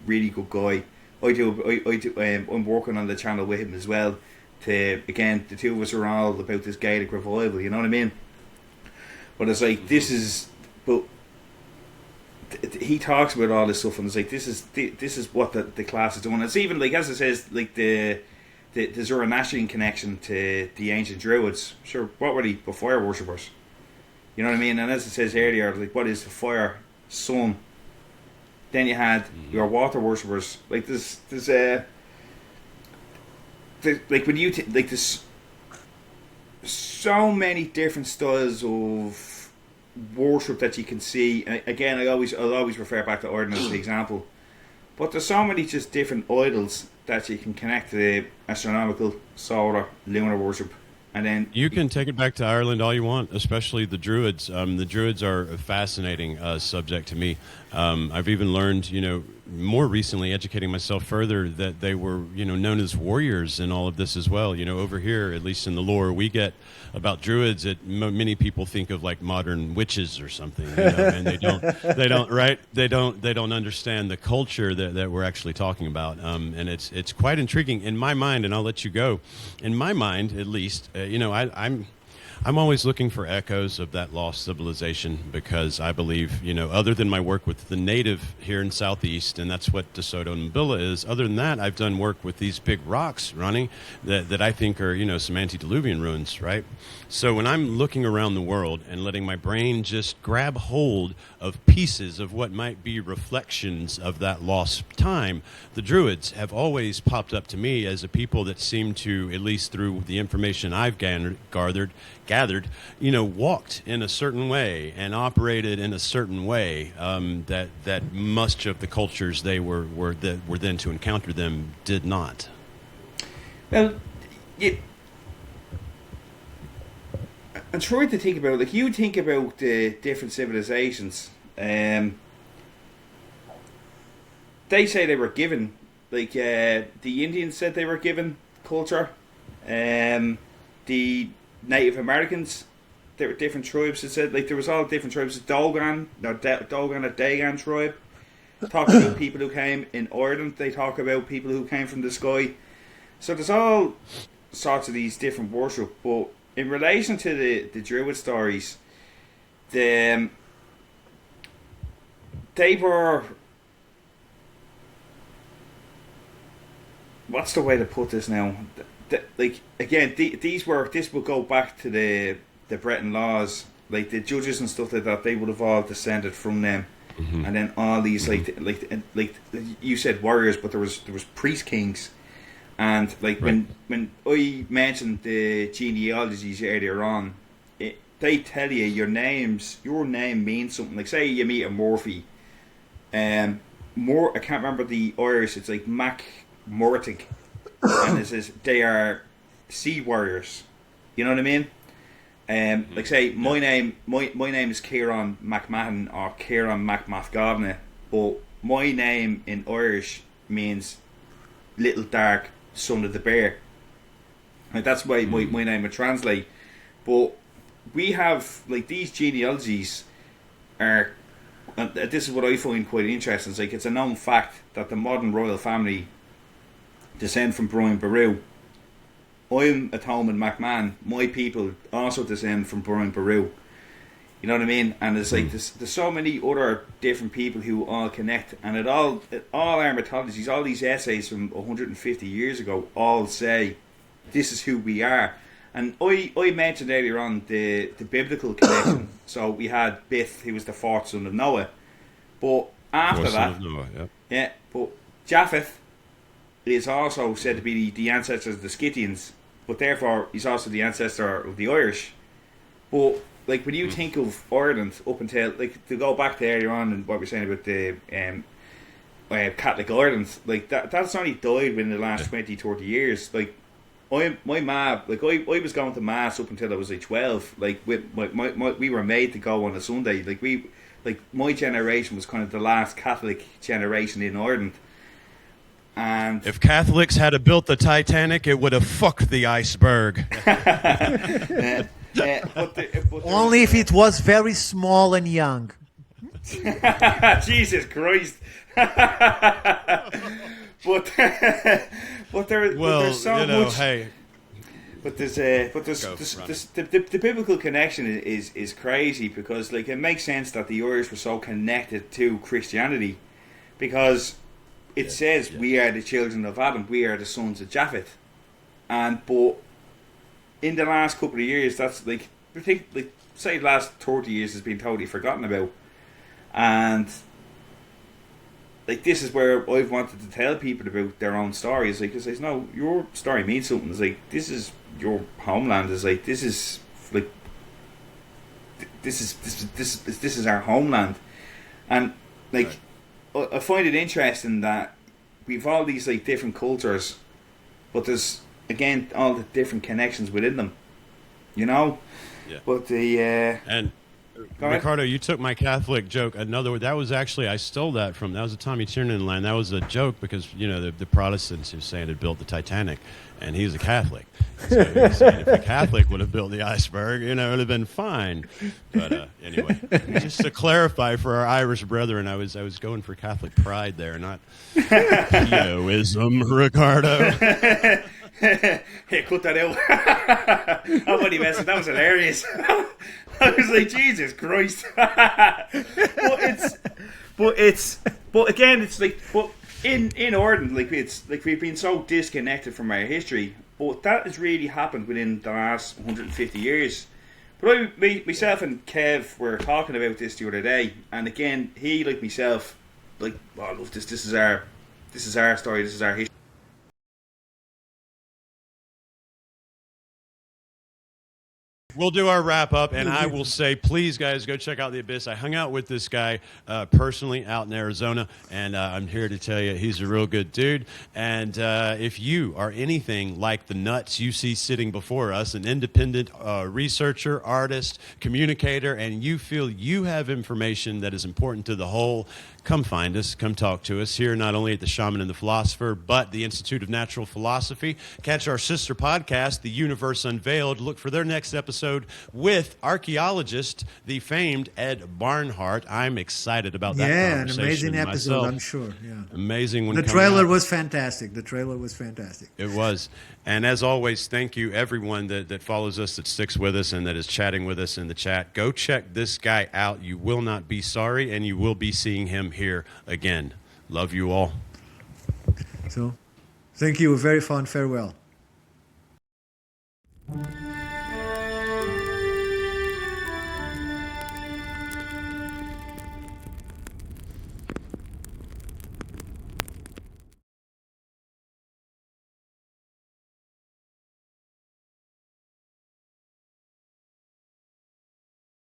really good guy. I'm working on the channel with him as well. Again, the two of us are all about this Gaelic revival. You know what I mean? But it's like he talks about all this stuff, and it's like this is what the class is doing. It's even like, as it says, like the Zoroastrian connection to the ancient Druids. Sure, what were they? The fire worshippers. You know what I mean? And as it says earlier, like, what is the fire? Sun. Then you had your water worshippers. Like there's like when you like there's so many different styles of worship that you can see. And again, I'll always refer back to Odin as the example. But there's so many just different idols that you can connect to the astronomical, solar, lunar worship. And then you can take it back to Ireland all you want, especially the Druids. The Druids are a fascinating subject to me. I've even learned, more recently, educating myself further, that they were, known as warriors in all of this as well. Over here, at least in the lore we get about Druids, many people think of like modern witches or something, and they don't understand the culture that we're actually talking about, and it's quite intriguing in my mind. And I'll let you go. In my mind, at least, I'm always looking for echoes of that lost civilization, because I believe, other than my work with the native here in Southeast, and that's what DeSoto and Mbilla is, other than that, I've done work with these big rocks, Ronny, that I think are, some antediluvian ruins, right? So when I'm looking around the world and letting my brain just grab hold of pieces of what might be reflections of that lost time, the Druids have always popped up to me as a people that seem to, at least through the information I've gathered, walked in a certain way and operated in a certain way that much of the cultures they were then to encounter them did not. Well, you, I'm trying to think about, like, you think about the different civilizations. They say they were given, like, the Indians said they were given culture. The Native Americans, there were different tribes that said, like, there was all different tribes. Dogon, or Dogon, a Dagon tribe. Talk about people who came in Ireland. They talk about people who came from the sky. So there's all sorts of these different worship. But in relation to the Druid stories, they were... What's the way to put this now? Like, again, this would go back to the Breton laws. Like, the judges and stuff like that, they would have all descended from them. Mm-hmm. And then all these, like you said warriors, but there was priest kings. And, like, right. when I mentioned the genealogies earlier on, they tell you your name means something. Like, say you meet a Morphy. I can't remember the Irish, it's like Mac Mortig. And it says they are sea warriors. You know what I mean? Like, say my name is Kieran McMahon or Kieran McMathgavna, but my name in Irish means little dark son of the bear. Like, that's why my name would translate. But we have, like, these genealogies are, and this is what I find quite interesting. It's like, it's a known fact that the modern royal family descend from Brian Boru. I'm a Thomond McMahon. My people also descend from Brian Boru. You know what I mean? And it's like there's so many other different people who all connect, and all our mythologies, all these essays from 150 years ago, all say this is who we are. And I mentioned earlier on the biblical connection. So we had Bith, who was the fourth son of Noah, but after that, Noah, but Japheth is also said to be the ancestor of the Scythians, but therefore he's also the ancestor of the Irish. But, like, when you think of Ireland up until, like, to go back to earlier on and what we're saying about the Catholic Ireland, like, that's only died within the last 20, 30 years. Like, my ma, like, I was going to mass up until I was like 12. Like, with we were made to go on a Sunday. Like, my generation was kind of the last Catholic generation in Ireland. And if Catholics had built the Titanic, it would have fucked the iceberg. Only if it was very small and young. Jesus Christ! but there's so much. Hey. But the biblical connection is crazy, because, like, it makes sense that the Irish were so connected to Christianity, because it says we are the children of Adam, we are the sons of Japheth, but in the last couple of years, that's like say the last 30 years has been totally forgotten about, and like, this is where I've wanted to tell people about their own stories. Like, it's like, no, your story means something. It's like, this is your homeland. It's like, this is our homeland, and like. Right. I find it interesting that we've all these, like, different cultures, but there's, again, all the different connections within them, you know. Yeah. But and Ricardo, you took my Catholic joke. That was actually, I stole that from, that was a Tommy Tiernan line. That was a joke because, you know, the Protestants who saying it built the Titanic, and he's a Catholic. So he was saying if a Catholic would have built the iceberg, you know, it would have been fine. But anyway, just to clarify for our Irish brethren, I was going for Catholic pride there, not Pioism, Ricardo. Hey, cut that out. I'm only messing. That was hilarious. I was like, Jesus Christ. but again, it's like, but in Ireland, like, it's like we've been so disconnected from our history, but that has really happened within the last 150 years. But myself and Kev were talking about this the other day, and again, he, like myself, like, oh, I love this. This is our story. This is our history. We'll do our wrap up, and I will say, please, guys, go check out The Abyss. I hung out with this guy personally out in Arizona, and I'm here to tell you he's a real good dude. And if you are anything like the nuts you see sitting before us, an independent researcher, artist, communicator, and you feel you have information that is important to the whole, come find us, come talk to us here, not only at the Shaman and the Philosopher, but the Institute of Natural Philosophy. Catch our sister podcast, The Universe Unveiled. Look for their next episode with archaeologist, the famed Ed Barnhart. I'm excited about that conversation. An amazing episode, myself. I'm sure. Yeah. Amazing when the trailer was fantastic. The trailer was fantastic. It was. And as always, thank you everyone that follows us, that sticks with us, and that is chatting with us in the chat. Go check this guy out. You will not be sorry, and you will be seeing him here again. Love you all. So, thank you. A very fond farewell.